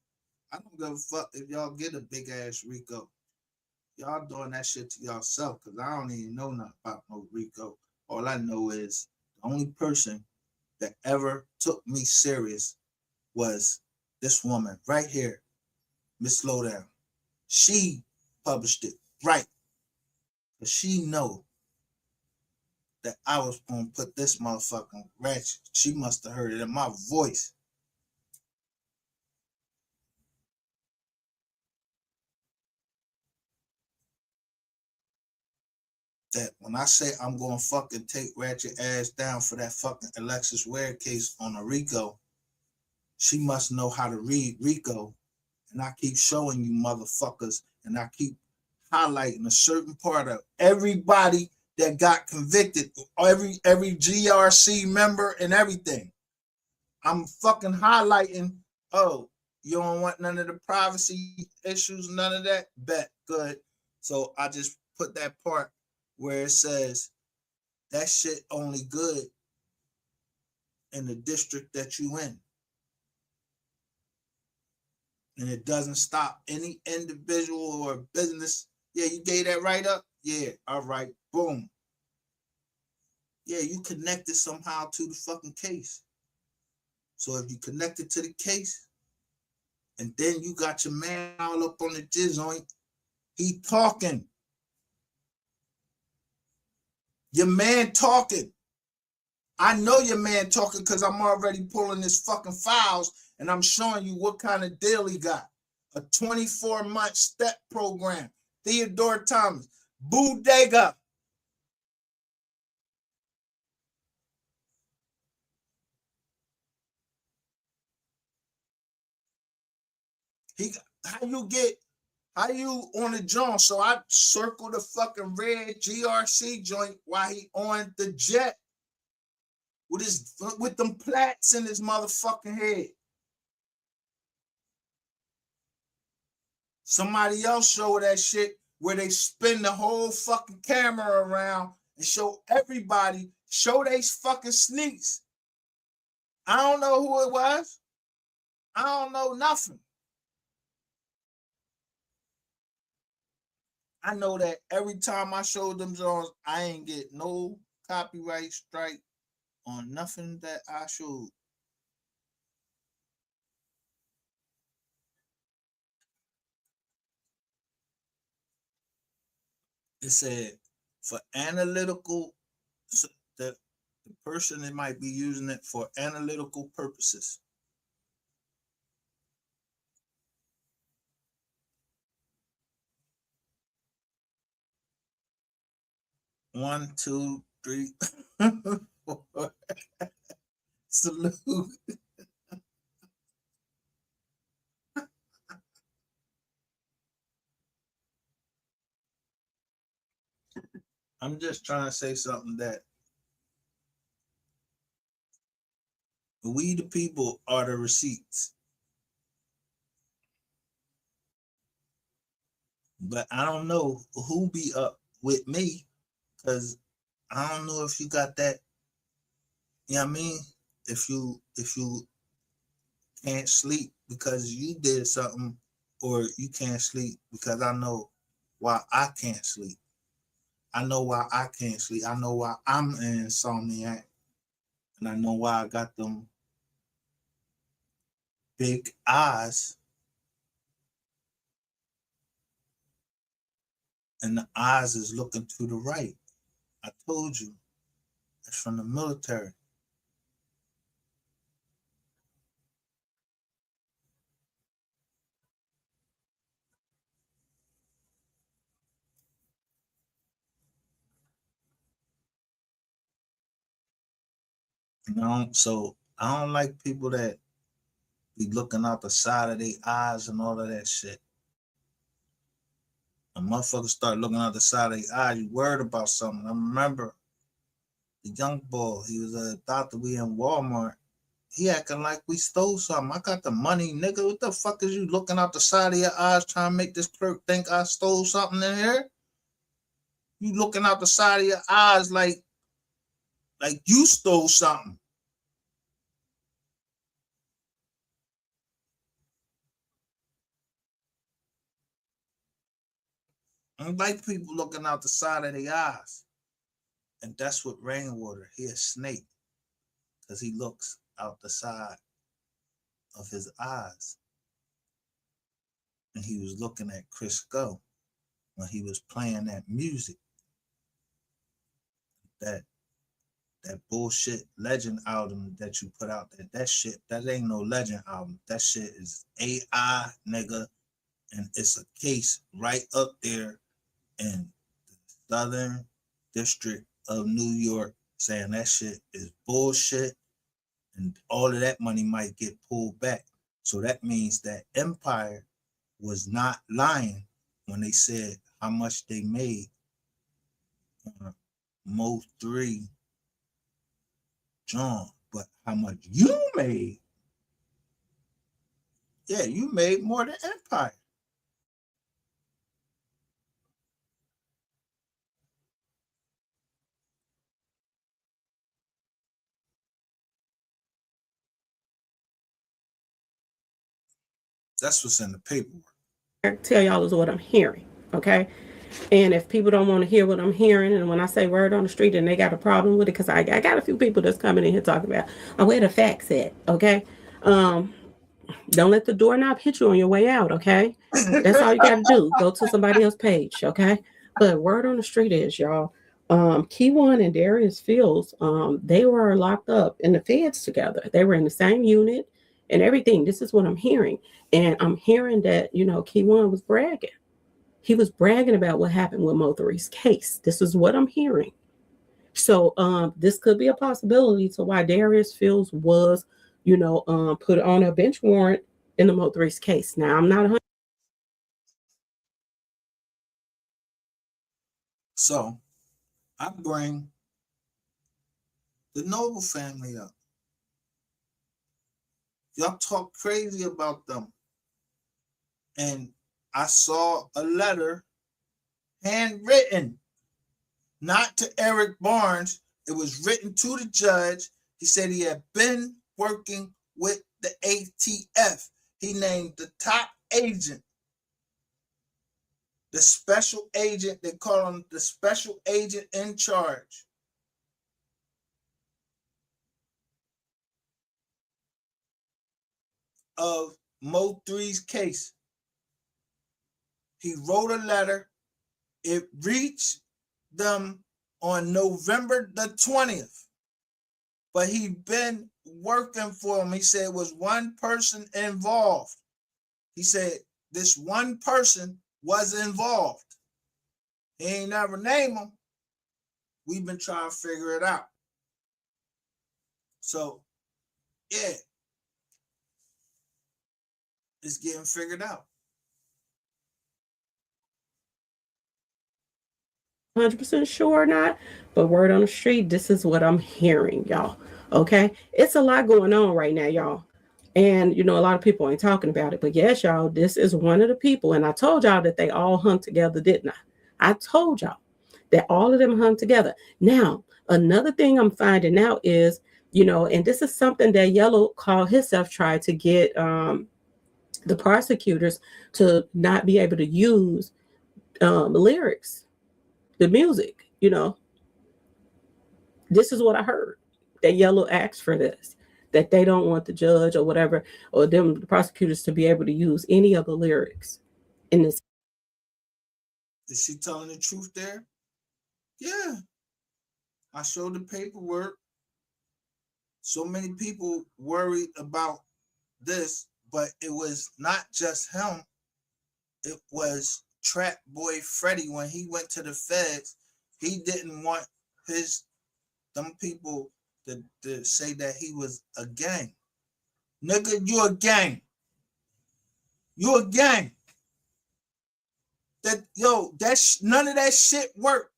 I don't give a fuck if y'all get a big ass Rico. Y'all doing that shit to yourself because I don't even know nothing about no Rico. All I know is the only person that ever took me serious was this woman right here, Miss Lowdown. She published it right. But she know that I was gonna put this motherfucking ratchet. She must have heard it in my voice. That when I say I'm gonna fucking take ratchet ass down for that fucking Alexis Ware case on a Rico, she must know how to read Rico. And I keep showing you motherfuckers, and I keep highlighting a certain part of everybody that got convicted, every GRC member and everything. I'm fucking highlighting, oh, you don't want none of the privacy issues, none of that? Bet, good. So I just put that part where it says that shit only good in the district that you in. And it doesn't stop any individual or business. Yeah, you gave that right up? Yeah, all right, boom. Yeah, you connected somehow to the fucking case. So if you connected to the case, and then you got your man all up on the jizz joint, he talking. Your man talking. I know your man talking because I'm already pulling his fucking files and I'm showing you what kind of deal he got. A 24-month step program. Theodore Thomas. Bodega. How you on the joint? So I circle the fucking red GRC joint while he on the jet with them plaits in his motherfucking head. Somebody else show that shit where they spin the whole fucking camera around and show everybody show they fucking sneaks. I don't know who it was. I don't know nothing. I know that every time I showed them Jones, I ain't get no copyright strike on nothing that I showed. It said for analytical, the person that might be using it for analytical purposes. One, two, three, four. Salute. I'm just trying to say something that we the people are the receipts. But I don't know who be up with me because I don't know if you got that. You know what I mean? If you can't sleep because you did something, or you can't sleep because I know why I can't sleep. I know why I can't sleep. I know why I'm an insomniac, and I know why I got them big eyes, and the eyes is looking to the right. I told you, it's from the military. You know, so I don't like people that be looking out the side of their eyes and all of that shit. A motherfucker start looking out the side of their eyes, you worried about something. I remember the young boy, he was a doctor, we in Walmart. He acting like we stole something. I got the money, nigga. What the fuck is you looking out the side of your eyes trying to make this clerk think I stole something in here? You looking out the side of your eyes like you stole something. I don't like people looking out the side of their eyes. And that's what Rainwater, he a snake. Because he looks out the side of his eyes. And he was looking at Chris Go when he was playing that music. That bullshit legend album that you put out there. That shit, that ain't no legend album. That shit is AI, nigga. And it's a case right up there in the Southern District of New York saying that shit is bullshit and all of that money might get pulled back. So that means that Empire was not lying when they said how much they made on MO3 John, but how much you made, yeah, you made more than Empire. That's what's in the paperwork. Tell y'all is what I'm hearing. Okay. And if people don't want to hear what I'm hearing, and when I say word on the street and they got a problem with it, because I got a few people that's coming in here talking about, oh, where the facts at, okay? Don't let the doorknob hit you on your way out, okay? That's all you got to do. Go to somebody else's page, okay? But word on the street is, y'all, Key One and Darius Fields, they were locked up in the feds together. They were in the same unit and everything. This is what I'm hearing. And I'm hearing that, Key One was bragging. He was bragging about what happened with MO3's case. This is what I'm hearing. So this could be a possibility to why Darius Fields was, put on a bench warrant in the MO3's case. Now I'm not 100. So I bring the Noble family up. Y'all talk crazy about them. And I saw a letter handwritten, not to Eric Barnes, It was written to the judge. He said he had been working with the ATF. He named the top agent, the special agent. They call him the special agent in charge of MO3's case. He wrote a letter. It reached them on November the 20th. But he'd been working for them. He said it was one person involved. He said this one person was involved. He ain't never named him. We've been trying to figure it out. So, yeah, it's getting figured out. 100% sure or not, but word on the street, this is what I'm hearing, y'all. Okay, it's a lot going on right now, y'all. And you know, a lot of people ain't talking about it, but yes, y'all, this is one of the people. And I told y'all that they all hung together, didn't I? I told y'all that all of them hung together. Now, another thing I'm finding out is, you know, and this is something that Yellow called himself tried to get the prosecutors to not be able to use lyrics, the music, you know. This is what I heard. That Yellow asked for this, that they don't want the judge or whatever, or them the prosecutors to be able to use any of the lyrics in this. Is she telling the truth there? Yeah. I showed the paperwork. So many people worried about this, but it was not just him. It was Trap Boy Freddy. When he went to the feds, he didn't want them people to say that he was a gang. Nigga, you a gang. You a gang. None of that shit worked.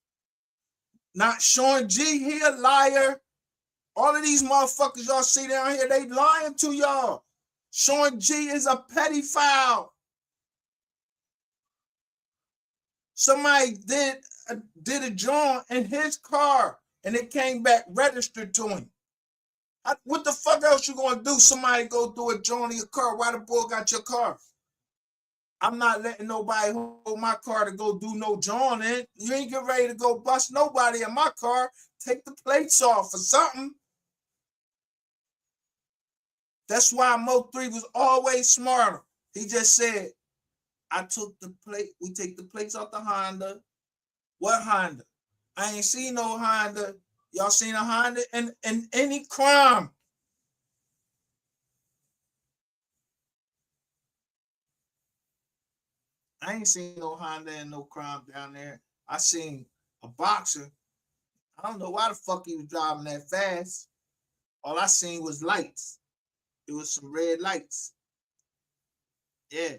Not Sean G, he a liar. All of these motherfuckers y'all see down here, they lying to y'all. Sean G is a pedophile. Somebody did a joint in his car and it came back registered to him. What the fuck else you gonna do? Somebody go through a joint in your car. Why the boy got your car? I'm not letting nobody hold my car to go do no joint in. You ain't get ready to go bust nobody in my car. Take the plates off or something. That's why MO3 was always smarter. He just said, I took the plate. We take the plates off the Honda. What Honda? I ain't seen no Honda. Y'all seen a Honda in any crime? I ain't seen no Honda and no crime down there. I seen a boxer. I don't know why the fuck he was driving that fast. All I seen was lights. It was some red lights. Yeah.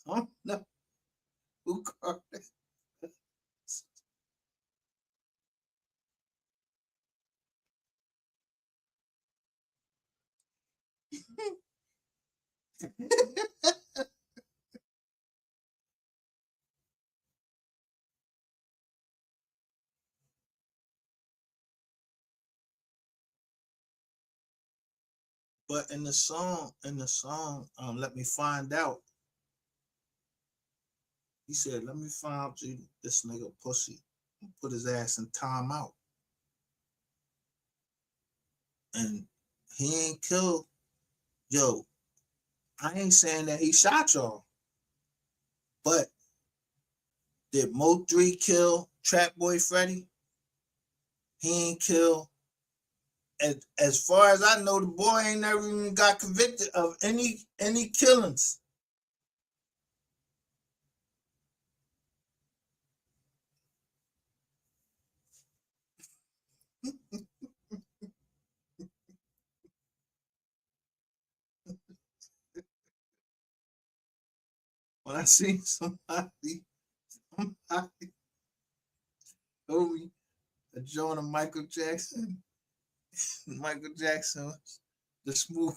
I don't know who car that. But in the song, Let Me Find Out, he said, let me find out you this nigga pussy. Put his ass in timeout. And he ain't killed. Yo, I ain't saying that he shot y'all. But did MO3 kill Trap Boy Freddy? He ain't kill. As far as I know, the boy ain't never even got convicted of any killings. When I seen somebody told me a joint of Michael Jackson, Michael Jackson was the smooth.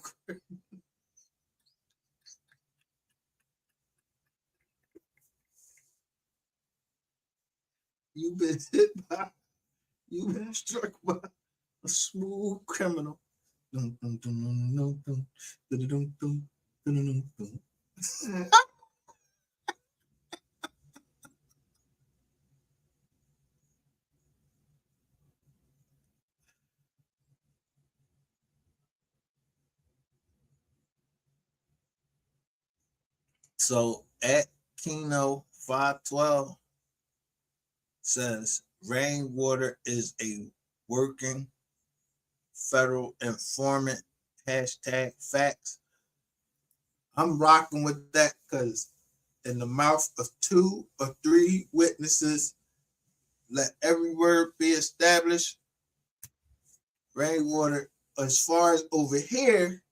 You've been hit by, you've been struck by a smooth criminal. Dun, dun, dun, dun, dun, dun, dun, dun, dun, dun, dun, dun. So at Kino 512 says rainwater is a working federal informant. Hashtag facts. I'm rocking with that because in the mouth of 2 or 3 witnesses, let every word be established. Rainwater, as far as over here,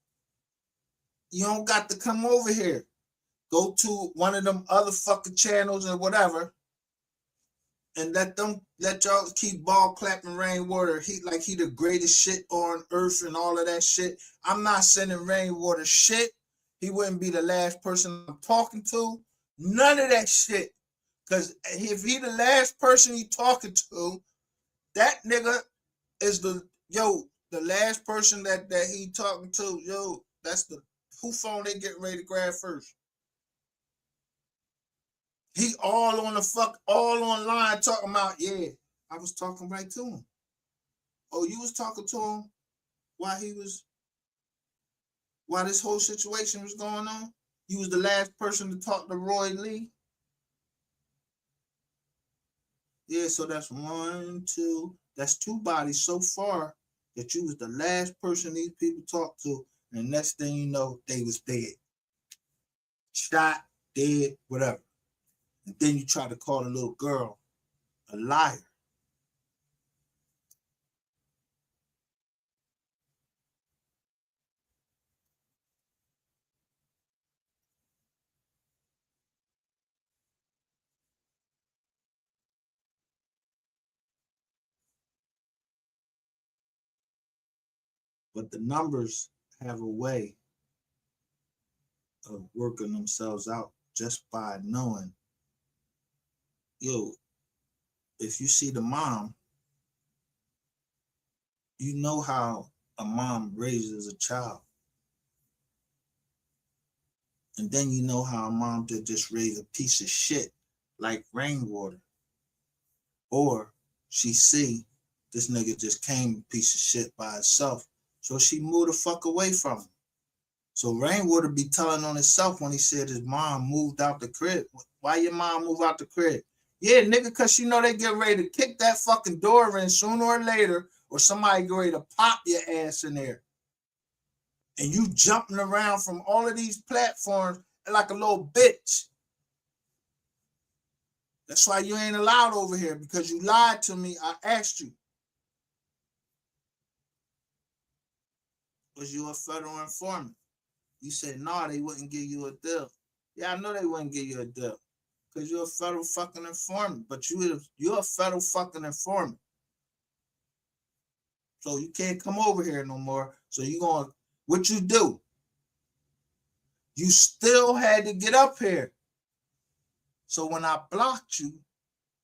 you don't got to come over here. Go to one of them other fucking channels or whatever, and let y'all keep ball clapping rainwater. He the greatest shit on earth and all of that shit. I'm not sending rainwater shit. He wouldn't be the last person I'm talking to. None of that shit. Cause if he the last person you talking to, that nigga is the last person that he talking to. Yo, that's the who phone they getting ready to grab first. He all online talking about, yeah, I was talking right to him. Oh, you was talking to him while while this whole situation was going on? You was the last person to talk to Roy Lee? Yeah, so that's that's 2 bodies so far that you was the last person these people talked to, and next thing you know, they was dead. Shot, dead, whatever. And then you try to call a little girl a liar. But the numbers have a way of working themselves out just by knowing, yo, if you see the mom, you know how a mom raises a child. And then you know how a mom did just raise a piece of shit like rainwater. Or she see this nigga just came a piece of shit by itself. So she moved the fuck away from him. So Rainwater be telling on himself when he said his mom moved out the crib. Why your mom move out the crib? Yeah, nigga, cause she know they get ready to kick that fucking door in sooner or later, or somebody get ready to pop your ass in there. And you jumping around from all of these platforms like a little bitch. That's why you ain't allowed over here, because you lied to me. I asked you, was you a federal informant? You said, no, they wouldn't give you a deal. Yeah, I know they wouldn't give you a deal because you're a federal fucking informant, but you're a federal fucking informant. So you can't come over here no more. So what you do? You still had to get up here. So when I blocked you,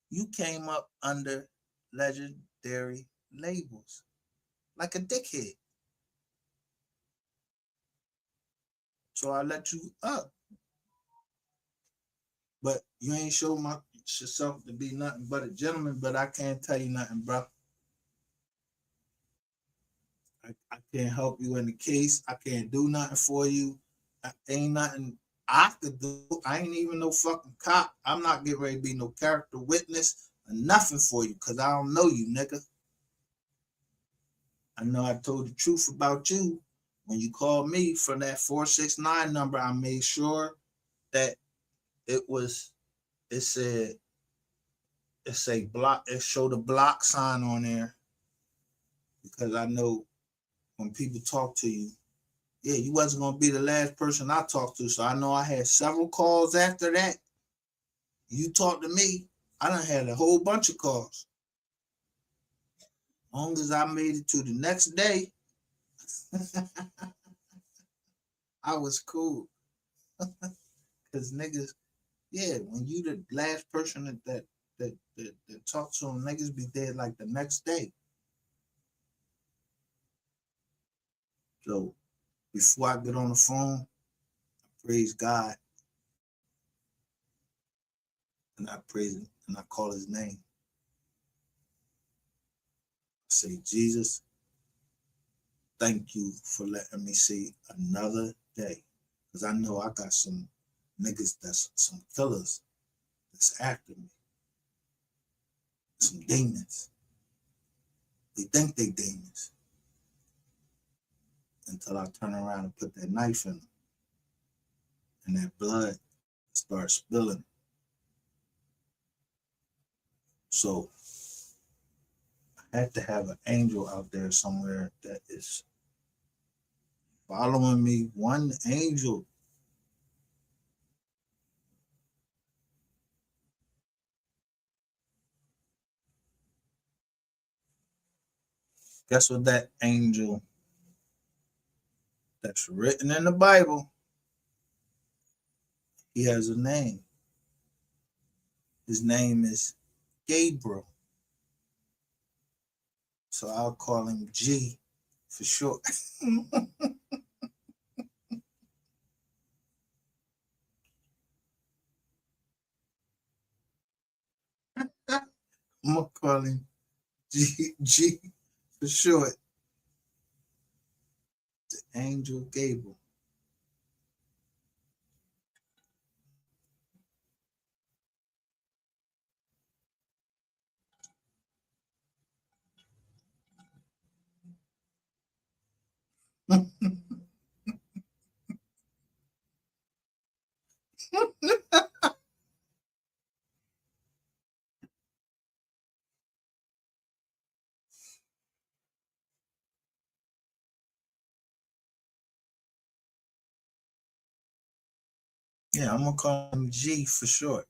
you came up under legendary labels like a dickhead. So I let you up. But you ain't show yourself to be nothing but a gentleman, but I can't tell you nothing, bro. I can't help you in the case. I can't do nothing for you. Ain't nothing I could do. I ain't even no fucking cop. I'm not getting ready to be no character witness or nothing for you because I don't know you, nigga. I know I told the truth about you. When you called me from that 469 number, I made sure that it said, it showed a block sign on there because I know when people talk to you, yeah, you wasn't gonna be the last person I talked to. So I know I had several calls after that. You talked to me, I done had a whole bunch of calls. As long as I made it to the next day, I was cool. Cause niggas, yeah, when you the last person that talk to them, niggas be dead like the next day. So before I get on the phone, I praise God and I praise him and I call his name. I say, Jesus, thank you for letting me see another day. Because I know I got some niggas that's some killers that's after me. Some demons. They think they demons. Until I turn around and put that knife in them. And that blood starts spilling. So I had to have an angel out there somewhere that is following me. One angel. Guess what that angel that's written in the Bible, he has a name. His name is Gabriel. So I'll call him G for short. I'm gonna call him G for short. The angel Gabriel. Yeah, I'm gonna call him G for short.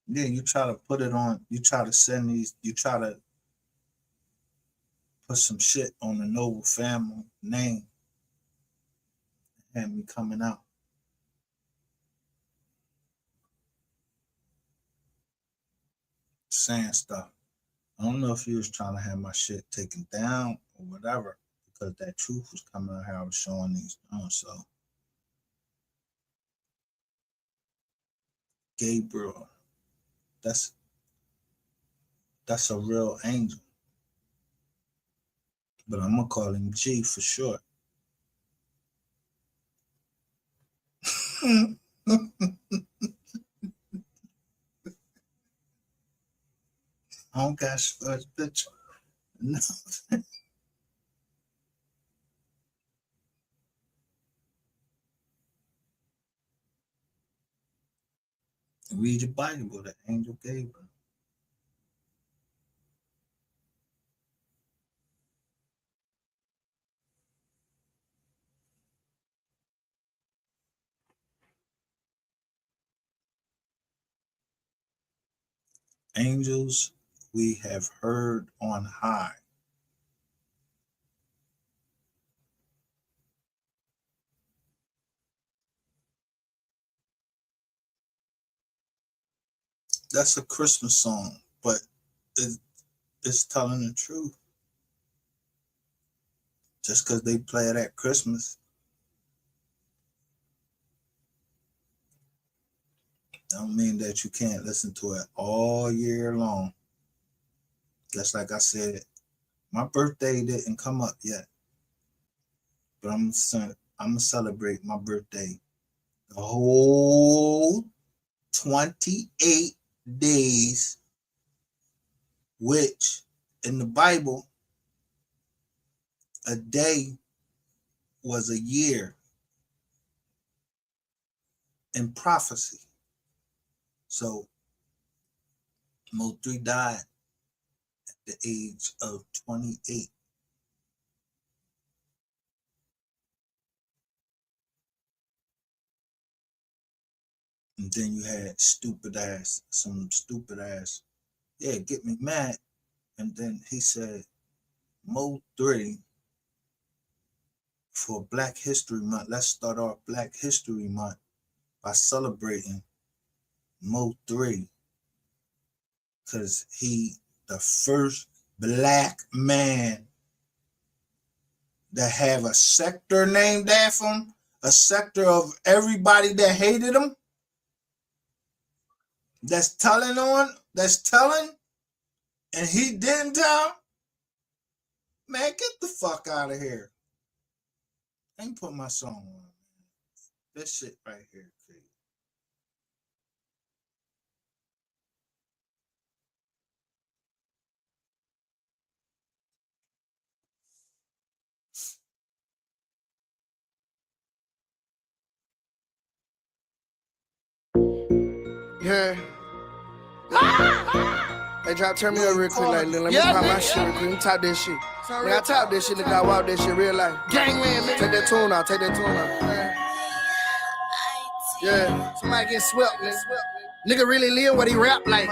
Yeah, you try to put it on, you try to send these, you try to put some shit on the noble family name and me coming out saying stuff. I don't know if he was trying to have my shit taken down or whatever, because that truth was coming out how I was showing these. So Gabriel, that's that's a real angel, but I'm gonna call him G for short. I don't got such bitch. No. Read your Bible, the angel Gabriel. Angels we have heard on high. That's a Christmas song, but it, it's telling the truth. Just because they play it at Christmas, don't mean that you can't listen to it all year long. Just like I said, my birthday didn't come up yet, but I'm gonna celebrate my birthday the whole 28 days, which in the Bible, a day was a year in prophecy. So MO3 died at the age of 28. And then you had some stupid ass, yeah, get me mad And then he said, MO3 for Black History Month. Let's start off Black History Month by celebrating MO3 because he the first Black man that have a sector named after him, a sector of everybody that hated him, that's telling, and he didn't tell. Man, get the fuck out of here. I ain't put my song on. This shit right here, kid. Yeah. Hey, drop, turn me up real quick, like, let me pop my shit real quick. Let me top this shit. Nigga, I top this shit, nigga, I walk this shit real life. Gangland, man. Take that tune out, Yeah, somebody get swept, nigga. Nigga really live what he rap like.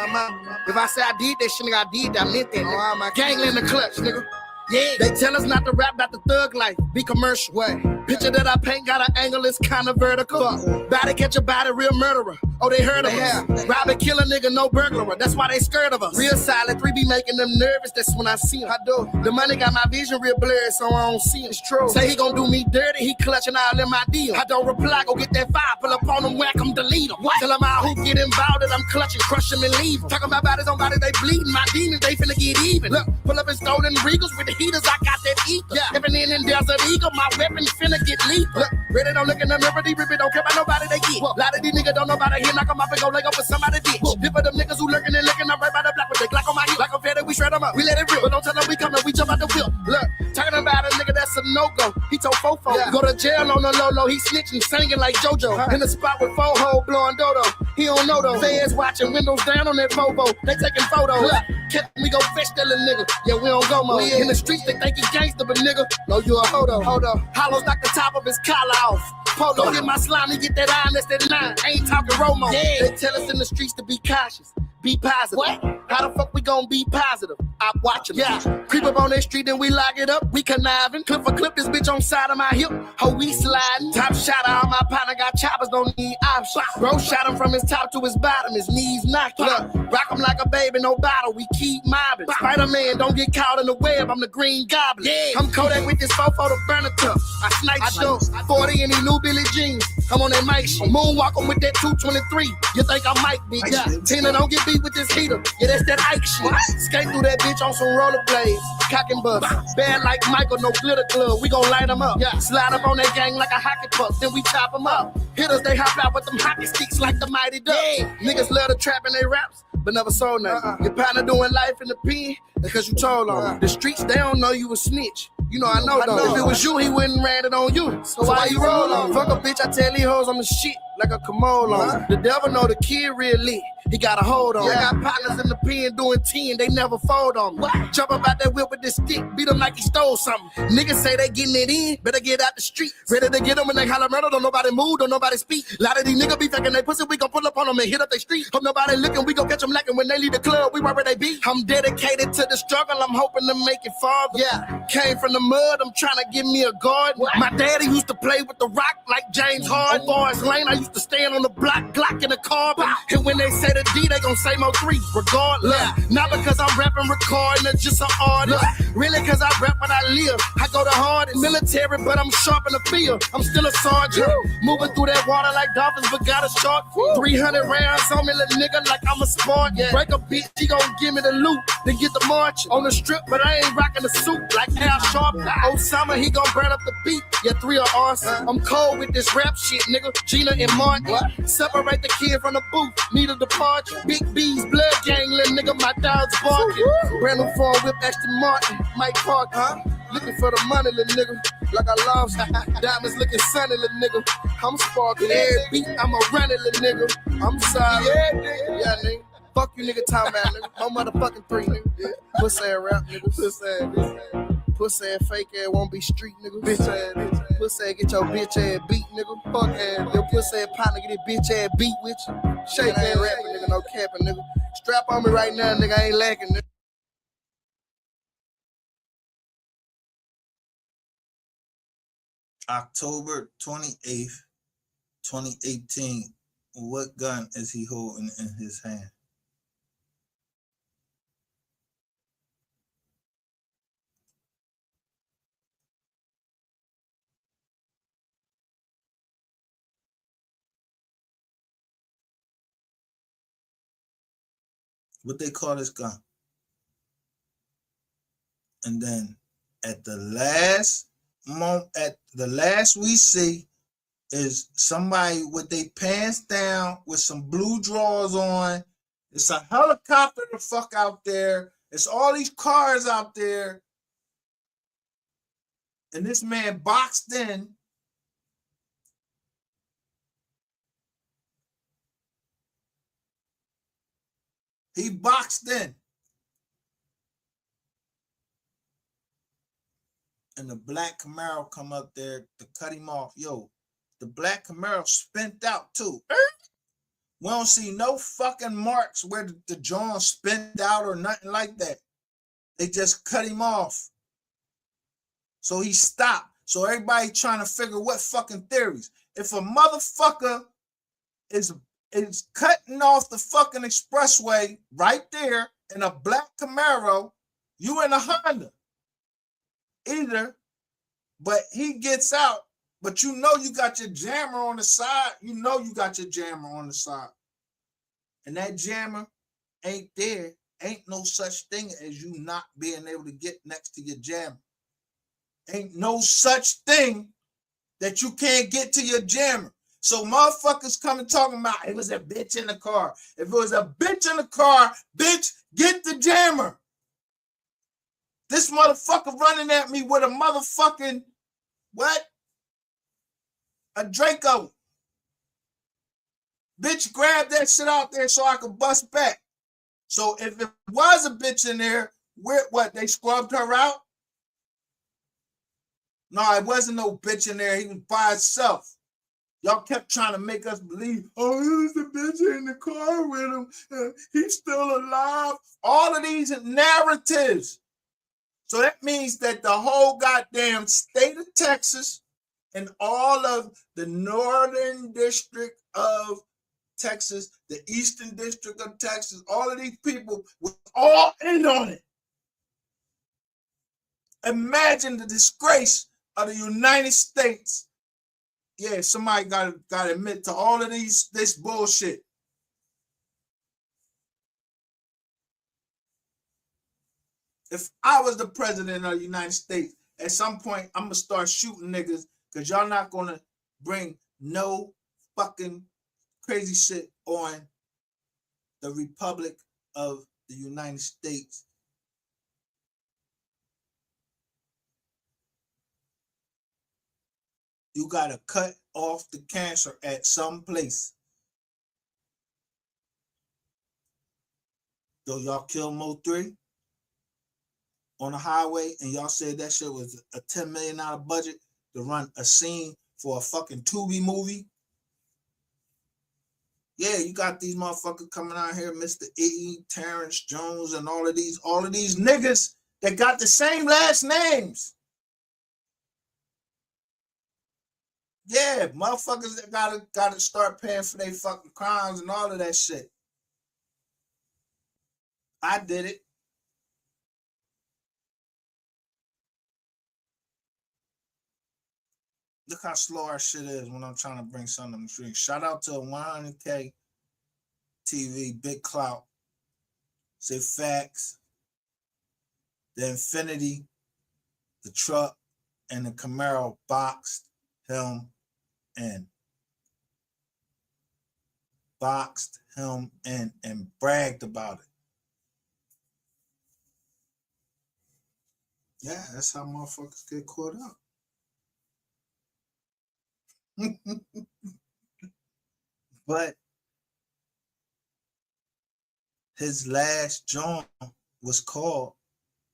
If I say I did that shit, nigga, I did that, I meant that, nigga. Gangland in the clutch, nigga. Yeah, they tell us not to rap about the thug life, be commercial. What? Picture that I paint got an angle, it's kinda vertical. Body catch a body, real murderer. Oh, they heard of us. Rob and kill a nigga, no burglar. That's why they scared of us. Real silent, 3 be making them nervous, that's when I see him. I do. The money got my vision real blurred, so I don't see him. It's true. Say he gon' do me dirty, he clutching all in my deal. I don't reply, go get that fire, pull up on him, whack him, delete him. Tell him how who get involved and I'm clutching, crush him and leave him. Talking about bodies on bodies, they bleeding. My demons, they finna get even. Look, pull up in stolen Regals with the heaters, I got that ether. Yeah. If an in there's an eagle, my weapon finna get lethal. Look, ready don't look in the mirror, rip it, don't care about nobody they get. A lot of these niggas don't know about it, here, knock them up and go leg up with somebody bitch. Dip for them niggas who lurking and looking, I'm right by the block with the Glock on my hip. Like a fatty, we shred them up, we let it rip. But don't tell them we coming, we jump out the whip. Look, talking about a nigga that's a no-go. He told Fofo, go to jail on the low-low. He snitching, singing like JoJo. In the spot with Fo-Ho, blowing Dodo. He don't know though. Feds watching, windows down on that Volvo. They taking photos. Look, catch me go fetch that little nigga. Yeah, we don't go more. In the streets, they think he gangster, but nigga, no, you a hodo. Hollows knock the top of his collar off. Polo hit my slime, he get that iron, that's that 9. Ain't talking Romo. Yeah. They tell us in the streets to be cautious, be positive. What? How the fuck we gon' be positive? I'm watching. Yeah. Creep up on that street, then we lock it up. We conniving. Clip for clip, this bitch on side of my hip. How we sliding. Top shot on my partner got choppers, don't need options. Bro shot him from his top to his bottom, his knees knocked. Look, rock him like a baby, no bottle. We keep mobbing. Spider-Man, don't get caught in the web. I'm the Green Goblin. Yeah. I'm Kodak with this fofo to burn a cup. I snipe show 40 in these new Billie Jeans. I'm on that mic shit. Moonwalking with that 223. You think I might be? Yeah. Tina don't get beat with this heater. Yeah, that's that Ike shit. Skate through that bitch on some rollerblades. Cock and bust. Bad like Michael, no glitter glove. We gon' light them up. Yeah. Slide up on that gang like a hockey puck. Then we chop them up. Hitters, they hop out with them hockey sticks like the Mighty Ducks. Yeah. Niggas love to trap in their raps, but never sold nothing. Your partner doing life in the pen, that's cause you told on. The streets, they don't know you a snitch. You know I know though. If it was you, he wouldn't ran it on you. So why you roll on? Fuck a bitch, I tell these hoes I'm the shit like a Komodo on. The devil know the kid real lit. He got a hold on. I got partners in the pen doing 10, they never fold on me. Jump up out that whip with this stick, beat him like he stole something. Niggas say they getting it in, better get out the street. Ready to get them when they holler murder, don't nobody move, don't nobody speak. A lot of these niggas be faking they pussy, we gon' pull up on them and hit up they street. Hope nobody looking, we gon' catch them lacking when they leave the club, we right where they be. I'm dedicated to the struggle, I'm hoping to make it farther. Yeah, came from the mud, I'm trying to give me a garden. My daddy used to play with the rock like James Harden. Boys Lane, I used to stand on the block, Glock in the carbon. And when they say the D, they gon' say MO3, regardless. Not because I'm rapping, recording, it's just an artist. Really cause I rap when I live. I go the hardest. Military, but I'm sharp in the field. I'm still a sergeant. Moving through that water like dolphins, but got a shark. 300 rounds on me, little nigga, like I'm a sport. Break a bitch, she gon' give me the loot. Then get the march on the strip, but I ain't rocking the suit like Al Sharp. Osama, he gon' burn up the beat. Yeah, 3 are awesome. I'm cold with this rap shit, nigga. Gina and Martin. Separate the kid from the booth. Need a departure. Big B's blood gang, little nigga, my dog's barking. Brand new phone whip, Aston Martin, Mike Parker. Looking for the money, little nigga, like I lost. Diamonds looking sunny, little nigga. I'm sparking every beat, I'ma run it, little nigga. I'm sorry. Yeah, nigga. Fuck you, nigga, time out, nigga. No motherfucking 3, nigga. Pussy ass rap, nigga. Pussy ass fake ass won't be street, nigga. Bitch ass. Pussy ass get your bitch ass beat, nigga. Fuck ass. Your pussy ass partner get his bitch ass beat with you. Shake ass rapping, nigga. No capping, nigga. Strap on me right now, nigga. I ain't lacking, nigga. October 28th, 2018. What gun is he holding in his hand? What they call this gun? And then at the last moment, at the last we see is somebody with their pants down with some blue drawers on. It's a helicopter the fuck out there. It's all these cars out there. And this man boxed in. He boxed in. And the black Camaro come up there to cut him off. Yo, the black Camaro spent out too. We don't see no fucking marks where the John spent out or nothing like that. They just cut him off. So he stopped. So everybody trying to figure what fucking theories. If a motherfucker is cutting off the fucking expressway right there in a black Camaro, you in a Honda. Either, but he gets out, but you know you got your jammer on the side. You know you got your jammer on the side. And that jammer ain't there. Ain't no such thing as you not being able to get next to your jammer. Ain't no such thing that you can't get to your jammer. So motherfuckers coming talking about it was a bitch in the car. If it was a bitch in the car, bitch, get the jammer. This motherfucker running at me with a motherfucking, what? A Draco. Bitch, grab that shit out there so I can bust back. So if it was a bitch in there, what, they scrubbed her out? No, it wasn't no bitch in there. He was by himself. Y'all kept trying to make us believe, oh, it was the bitch in the car with him. He's still alive. All of these narratives. So that means that the whole goddamn state of Texas and all of the northern district of Texas, the eastern district of Texas, all of these people were all in on it. Imagine the disgrace of the United States. Yeah, somebody got to admit to all of this bullshit. If I was the president of the United States, at some point, I'm going to start shooting niggas because y'all not going to bring no fucking crazy shit on the Republic of the United States. You got to cut off the cancer at some place. So y'all kill MO3 on the highway, and y'all said that shit was a $10 million budget to run a scene for a fucking Tubi movie. Yeah, you got these motherfuckers coming out here, Mr. E, Terrence Jones, and all of these niggas that got the same last names. Yeah, motherfuckers that gotta start paying for their fucking crimes and all of that shit. I did it. Look how slow our shit is when I'm trying to bring something to the street. Shout out to 100K TV, Big Clout. Say facts. The Infinity, the truck, and the Camaro boxed him in. Boxed him in and bragged about it. Yeah, that's how motherfuckers get caught up. But his last joint was called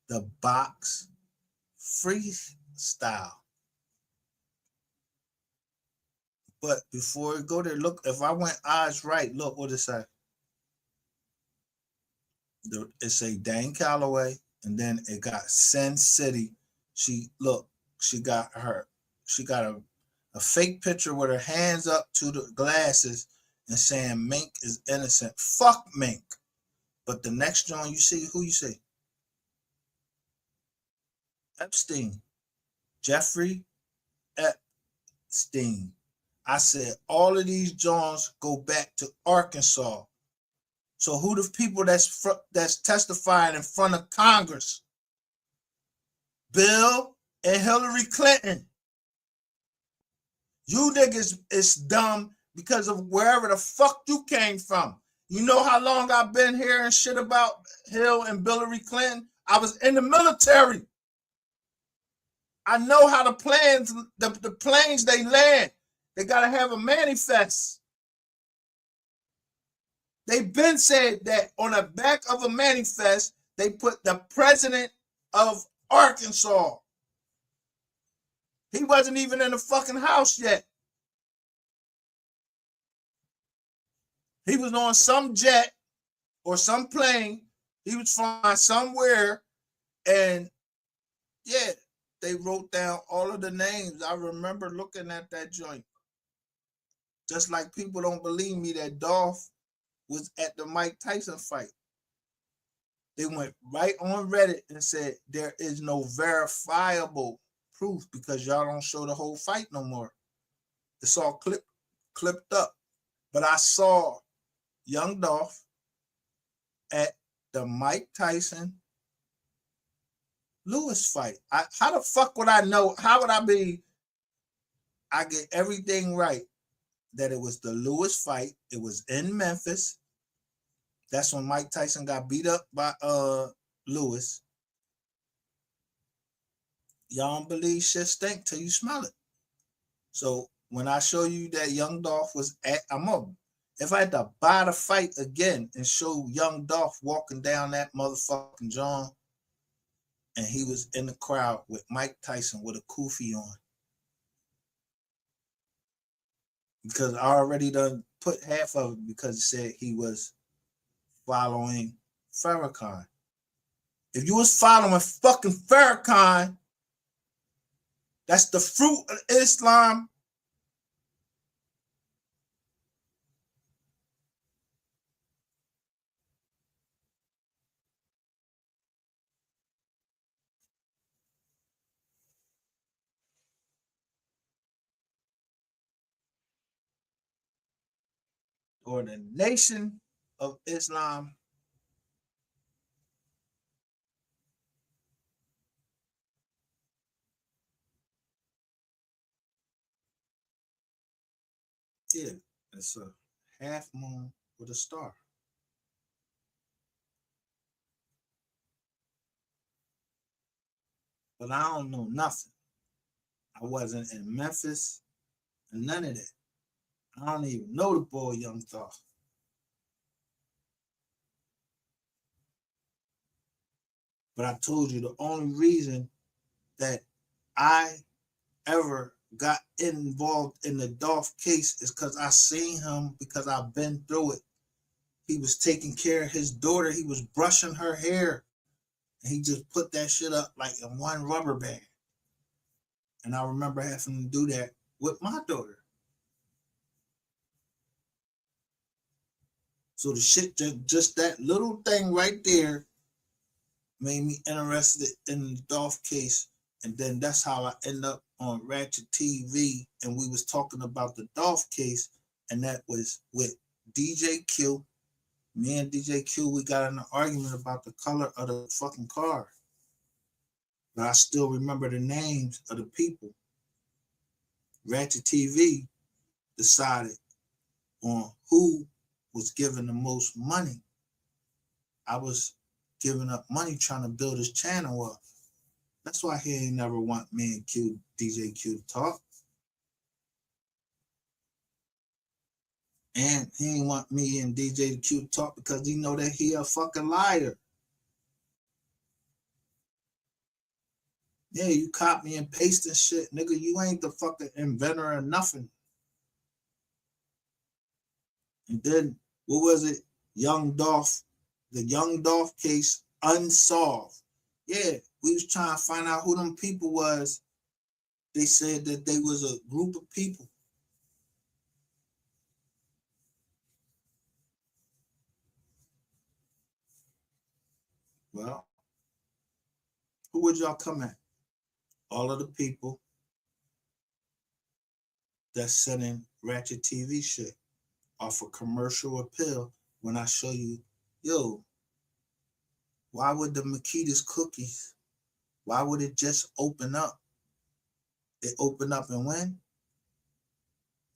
the Box Freestyle. But before we go there, look, if I went eyes right, look what it say. It say Dane Calloway, and then it got Sin City. She got her she got a fake picture with her hands up to the glasses and saying Mink is innocent. Fuck Mink. But the next joint you see, who you see? Epstein. Jeffrey Epstein. I said all of these joints go back to Arkansas. So who the people that's testifying in front of Congress? Bill and Hillary Clinton. You niggas is dumb because of wherever the fuck you came from. You know how long I've been hearing shit about Hill and Hillary Clinton? I was in the military. I know how the planes they land. They gotta have a manifest. They've been said that on the back of a manifest, they put the president of Arkansas. He wasn't even in the fucking house yet. He was on some jet or some plane. He was flying somewhere. And yeah, they wrote down all of the names. I remember looking at that joint. Just like people don't believe me that Dolph was at the Mike Tyson fight. They went right on Reddit and said there is no verifiable proof because y'all don't show the whole fight no more. It's all clipped up. But I saw young Dolph at the Mike Tyson Lewis fight. How the fuck would I know? How would I be? I get everything right. That it was the Lewis fight. It was in Memphis. That's when Mike Tyson got beat up by Lewis. Y'all don't believe shit stink till you smell it. So when I show you that young Dolph was at, if I had to buy the fight again and show young Dolph walking down that motherfucking John, and he was in the crowd with Mike Tyson with a kufi on. Because I already done put half of it because it said he was following Farrakhan. If you was following fucking Farrakhan, that's the fruit of Islam. Or the Nation of Islam. Yeah, it's a half moon with a star. But I don't know nothing. I wasn't in Memphis and none of that. I don't even know the boy Young Dolph. But I told you the only reason that I ever got involved in the Dolph case is because I seen him, because I've been through it. He was taking care of his daughter. He was brushing her hair. And he just put that shit up like in one rubber band. And I remember having to do that with my daughter. So the shit, just that little thing right there made me interested in the Dolph case. And then that's how I end up on Ratchet TV. And we was talking about the Dolph case. And that was with DJ Q. Me and DJ Q, we got in an argument about the color of the fucking car. But I still remember the names of the people. Ratchet TV decided on who was giving the most money. I was giving up money trying to build his channel up. That's why he ain't never want me and Q, DJ Q to talk. And he ain't want me and DJ Q to talk because he know that he a fucking liar. Yeah, you copy and pasting shit, nigga. You ain't the fucking inventor of nothing. And then, what was it? Young Dolph, the Young Dolph case unsolved. Yeah, we was trying to find out who them people was They said that they was a group of people. Well, who would y'all come at? All of the people that's sending ratchet TV shit off a commercial appeal when I show you, yo, why would the Makitas cookies, why would it just open up? It opened up in when?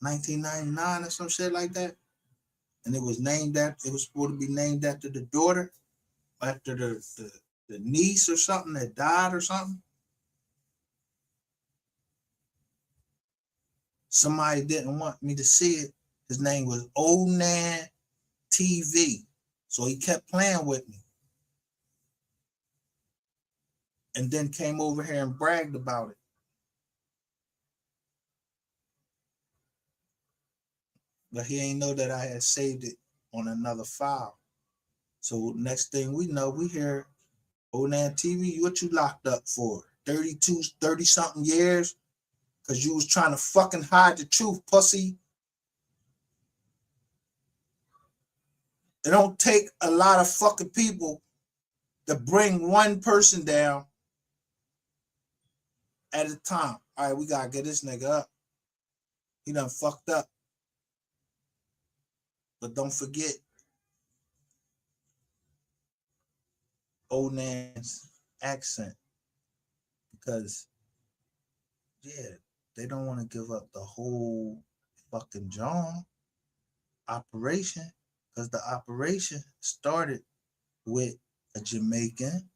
1999 or some shit like that. And it was supposed to be named after the daughter, after the niece or something that died or something. Somebody didn't want me to see it. His name was Onan TV. So he kept playing with me. And then came over here and bragged about it. But he ain't know that I had saved it on another file. So next thing we know, we hear, Onan TV, what you locked up for? 30 something years? Because you was trying to fucking hide the truth, pussy. It don't take a lot of fucking people to bring one person down at a time. All right, we gotta get this nigga up. He done fucked up. But don't forget Onan's accent. Because, yeah, they don't want to give up the whole fucking John operation. Because the operation started with a Jamaican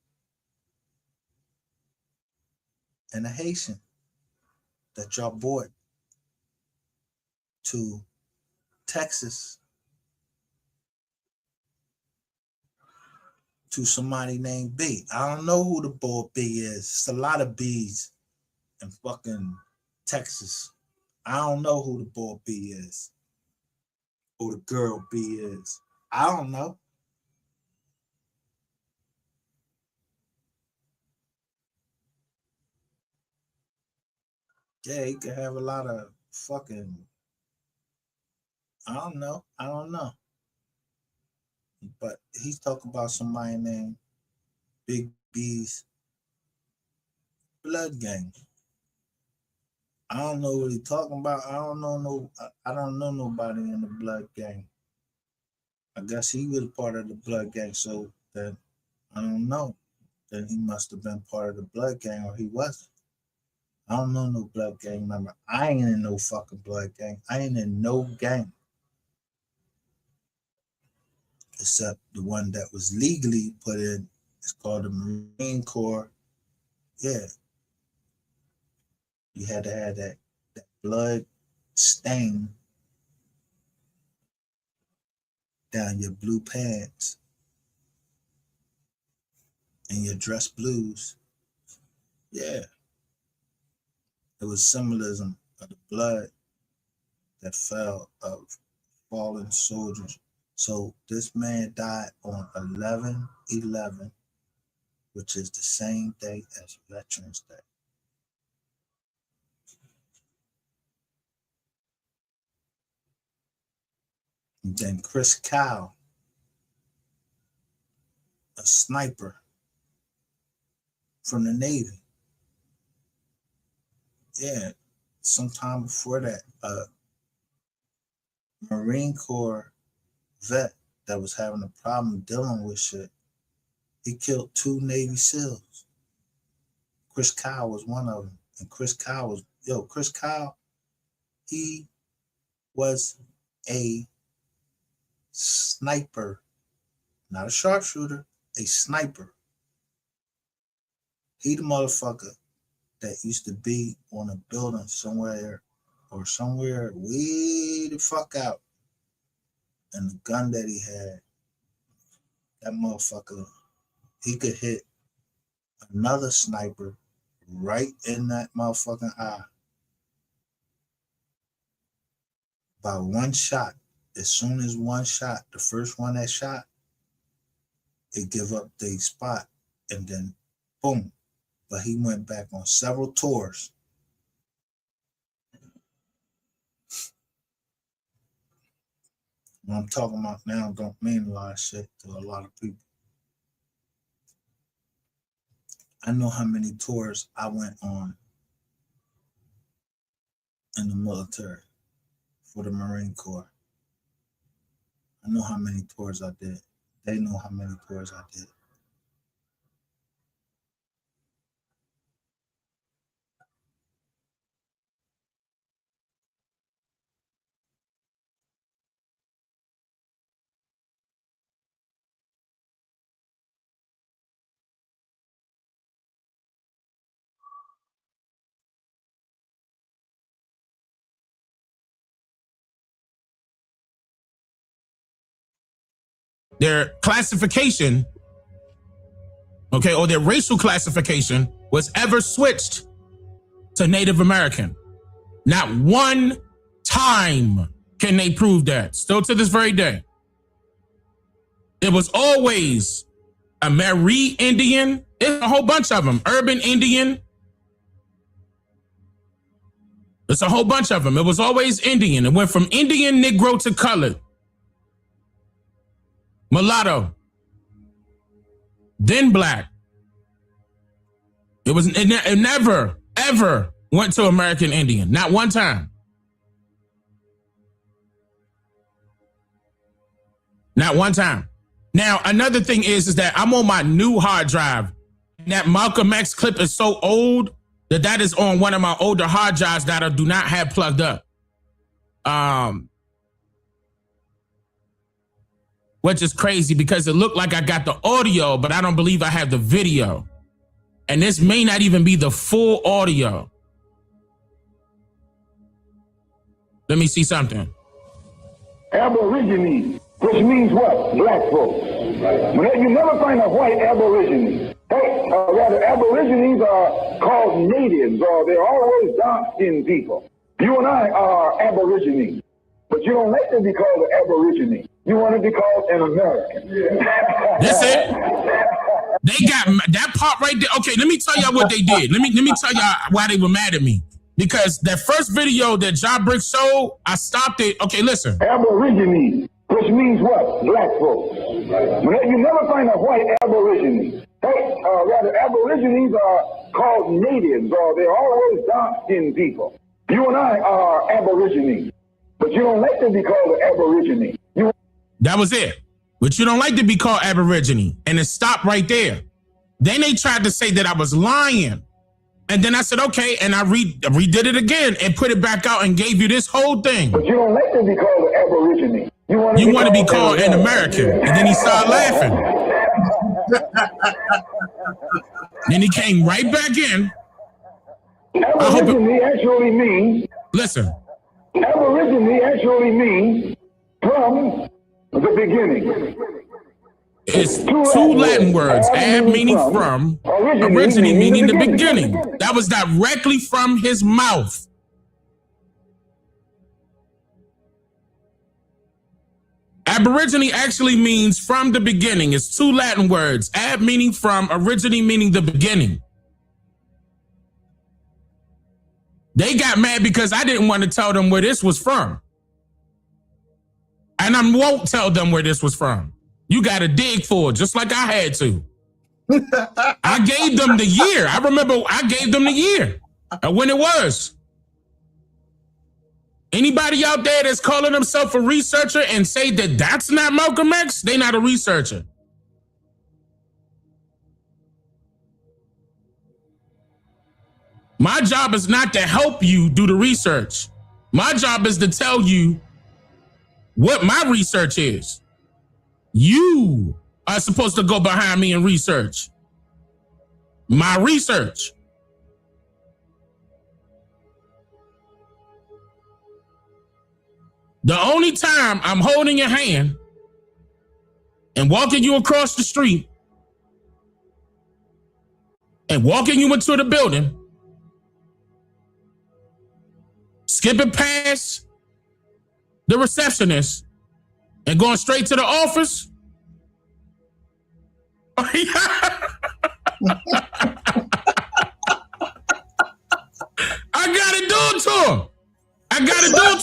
and a Haitian that y'all brought to Texas to somebody named B. I don't know who the boy B is. It's a lot of B's in fucking Texas. I don't know who the boy B is. Who the girl B is. I don't know. Yeah, he could have a lot of fucking, I don't know. But he's talking about somebody named Big B's Blood Gang. I don't know what he's talking about. I don't know nobody in the Blood Gang. I guess he was part of the Blood Gang, so then I don't know. Then he must have been part of the Blood Gang, or he wasn't. I don't know no Blood Gang member. I ain't in no fucking Blood Gang. I ain't in no gang. Except the one that was legally put in. It's called the Marine Corps. Yeah. You had to have that blood stain down your blue pants and your dress blues. Yeah. It was symbolism of the blood that fell of fallen soldiers. So this man died on 11/11, which is the same day as Veterans Day. And then Chris Kyle, a sniper from the Navy. Yeah, sometime before that, a Marine Corps vet that was having a problem dealing with shit. He killed 2 Navy SEALs. Chris Kyle was one of them. And Chris Kyle, he was a sniper, not a sharpshooter, a sniper. He the motherfucker that used to be on a building somewhere way the fuck out. And the gun that he had, that motherfucker, he could hit another sniper right in that motherfucking eye by one shot. As soon as one shot, the first one that shot, they give up the spot and then boom. But he went back on several tours what I'm talking about now don't mean a lot of shit to a lot of people. I know how many tours I went on in the military for the Marine Corps. I know how many tours I did. They know how many tours I did. Their classification, okay, or their racial classification was ever switched to Native American. Not one time can they prove that, still to this very day. It was always a Marie Indian, it's a whole bunch of them, urban Indian. It's a whole bunch of them. It was always Indian. It went from Indian, Negro to colored. Mulatto, then black. It never, ever went to American Indian. Not one time. Not one time. Now, another thing is that I'm on my new hard drive. And that Malcolm X clip is so old that is on one of my older hard drives that I do not have plugged up. Which is crazy because it looked like I got the audio, but I don't believe I have the video. And this may not even be the full audio. Let me see something. Aborigine, which means what? Black folks. You never find a white aborigine. Rather, aborigines are called natives, or they're always dark-skinned people. You and I are aborigines, but you don't like to be called an aborigine. You want to be called an American. That's it. They got that part right there. Okay, let me tell y'all what they did. Let me tell y'all why they were mad at me. Because that first video that John Brick showed, I stopped it. Okay, listen. Aborigine, which means what? Black folks. You never find a white aborigine. Rather, aborigines are called natives, or they're always dark-skinned people. You and I are aborigines, but you don't like to be called an aborigine. That was it. But you don't like to be called Aborigine. And it stopped right there. Then they tried to say that I was lying. And then I said, okay. And I redid it again and put it back out and gave you this whole thing. But you don't like to be called an Aborigine. You want to be called an American. And then he started laughing. Then he came right back in. Aborigine actually means... Listen. Aborigine actually means from... the beginning. It's two Latin words, ab meaning from, origine meaning the beginning. That was directly from his mouth. Aborigine actually means from the beginning. It's two Latin words, ab meaning from, origine meaning the beginning. They got mad because I didn't want to tell them where this was from. And I won't tell them where this was from. You got to dig for it, just like I had to. I gave them the year. I remember I gave them the year when it was. Anybody out there that's calling themselves a researcher and say that that's not Malcolm X, they not a researcher. My job is not to help you do the research. My job is to tell you what my research is. You are supposed to go behind me and research my research. The only time I'm holding your hand and walking you across the street and walking you into the building, skipping past the receptionist and going straight to the office. I gotta do it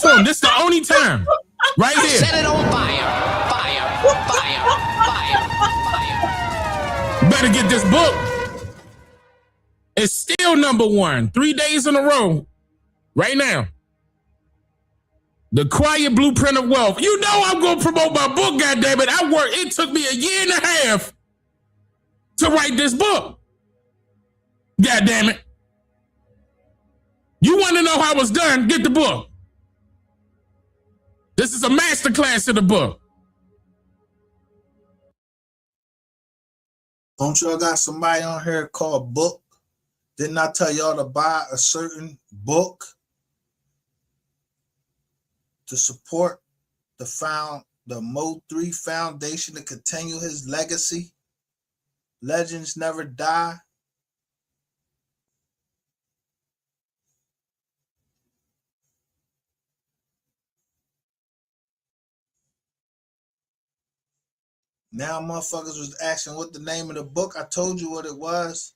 to him. This is the only time. Right here. Set it on fire. Fire. Fire. Fire. Fire. Better get this book. It's still #1, 3 days in a row. Right now. The Quiet Blueprint of Wealth. You know I'm going to promote my book, goddammit. It took me a year and a half to write this book. Goddammit. You want to know how it's done? Get the book. This is a masterclass of the book. Don't y'all got somebody on here called Book? Didn't I tell y'all to buy a certain book to support the MO3 Foundation to continue his legacy? Legends never die. Now motherfuckers was asking what the name of the book. I told you what it was.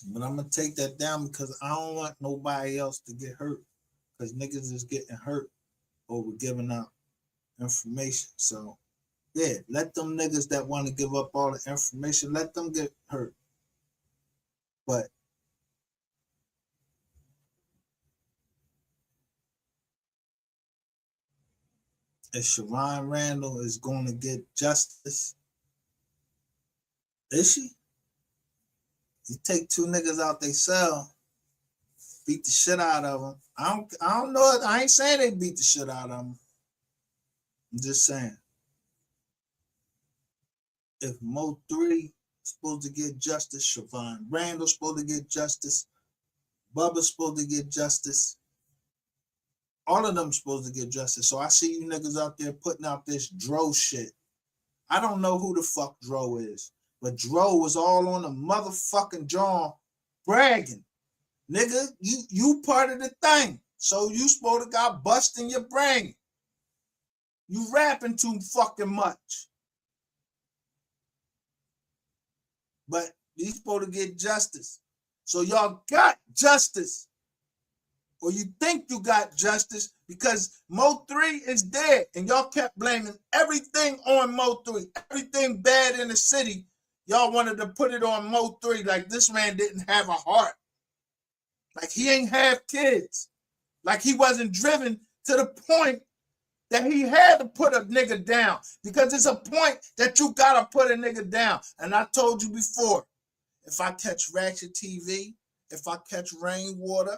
But I'm going to take that down because I don't want nobody else to get hurt. Because niggas is getting hurt over giving out information. So, yeah, let them niggas that want to give up all the information, let them get hurt. But if Shavon Randle is going to get justice, is she? You take two niggas out they cell, beat the shit out of them. I don't know. I ain't saying they beat the shit out of them. I'm just saying. If MO3 is supposed to get justice, Shavon Randle's supposed to get justice, Bubba's supposed to get justice, all of them supposed to get justice. So I see you niggas out there putting out this Dro shit. I don't know who the fuck Dro is. But Dro was all on the motherfucking John bragging. Nigga, you part of the thing. So you supposed to got bust in your brain. You rapping too fucking much. But you supposed to get justice. So y'all got justice. Or you think you got justice because MO3 is dead. And y'all kept blaming everything on MO3. Everything bad in the city. Y'all wanted to put it on MO3 like this man didn't have a heart. Like he ain't have kids. Like he wasn't driven to the point that he had to put a nigga down. Because it's a point that you gotta put a nigga down. And I told you before, if I catch Ratchet TV, if I catch Rainwater,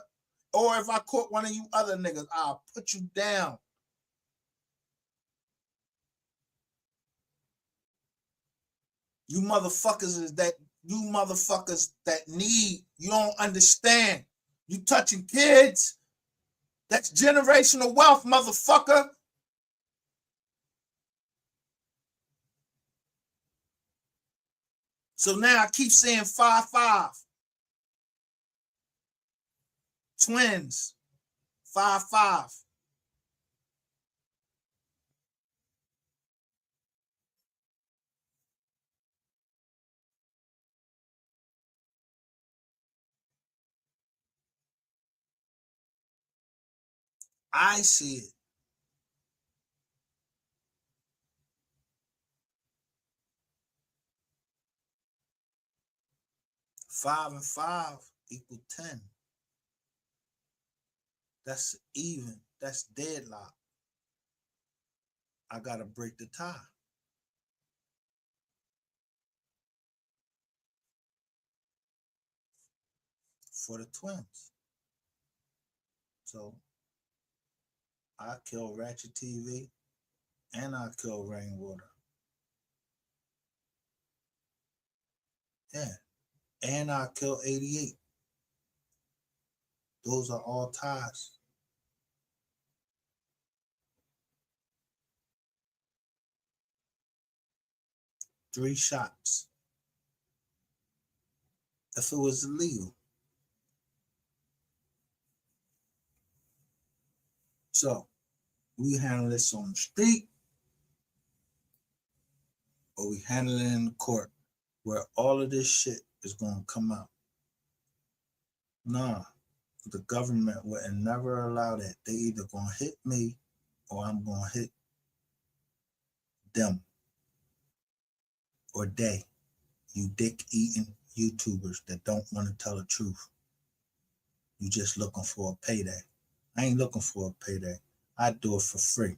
or if I caught one of you other niggas, I'll put you down. You motherfuckers that need, you don't understand. You touching kids. That's generational wealth, motherfucker. So now I keep saying 5-5. Twins. 5-5. I see it. 5 and 5 equal 10. That's even. That's deadlock. I gotta break the tie. For the twins. So I kill Ratchet TV and I kill Rainwater. Yeah. And I kill 88. Those are all ties. Three shots. If it was illegal. So we handle this on the street or we handle it in the court where all of this shit is going to come out. Nah, the government would never allow that. They either gonna hit me or I'm gonna hit them or they. You dick eating YouTubers that don't want to tell the truth. You just looking for a payday. I ain't looking for a payday. I do it for free.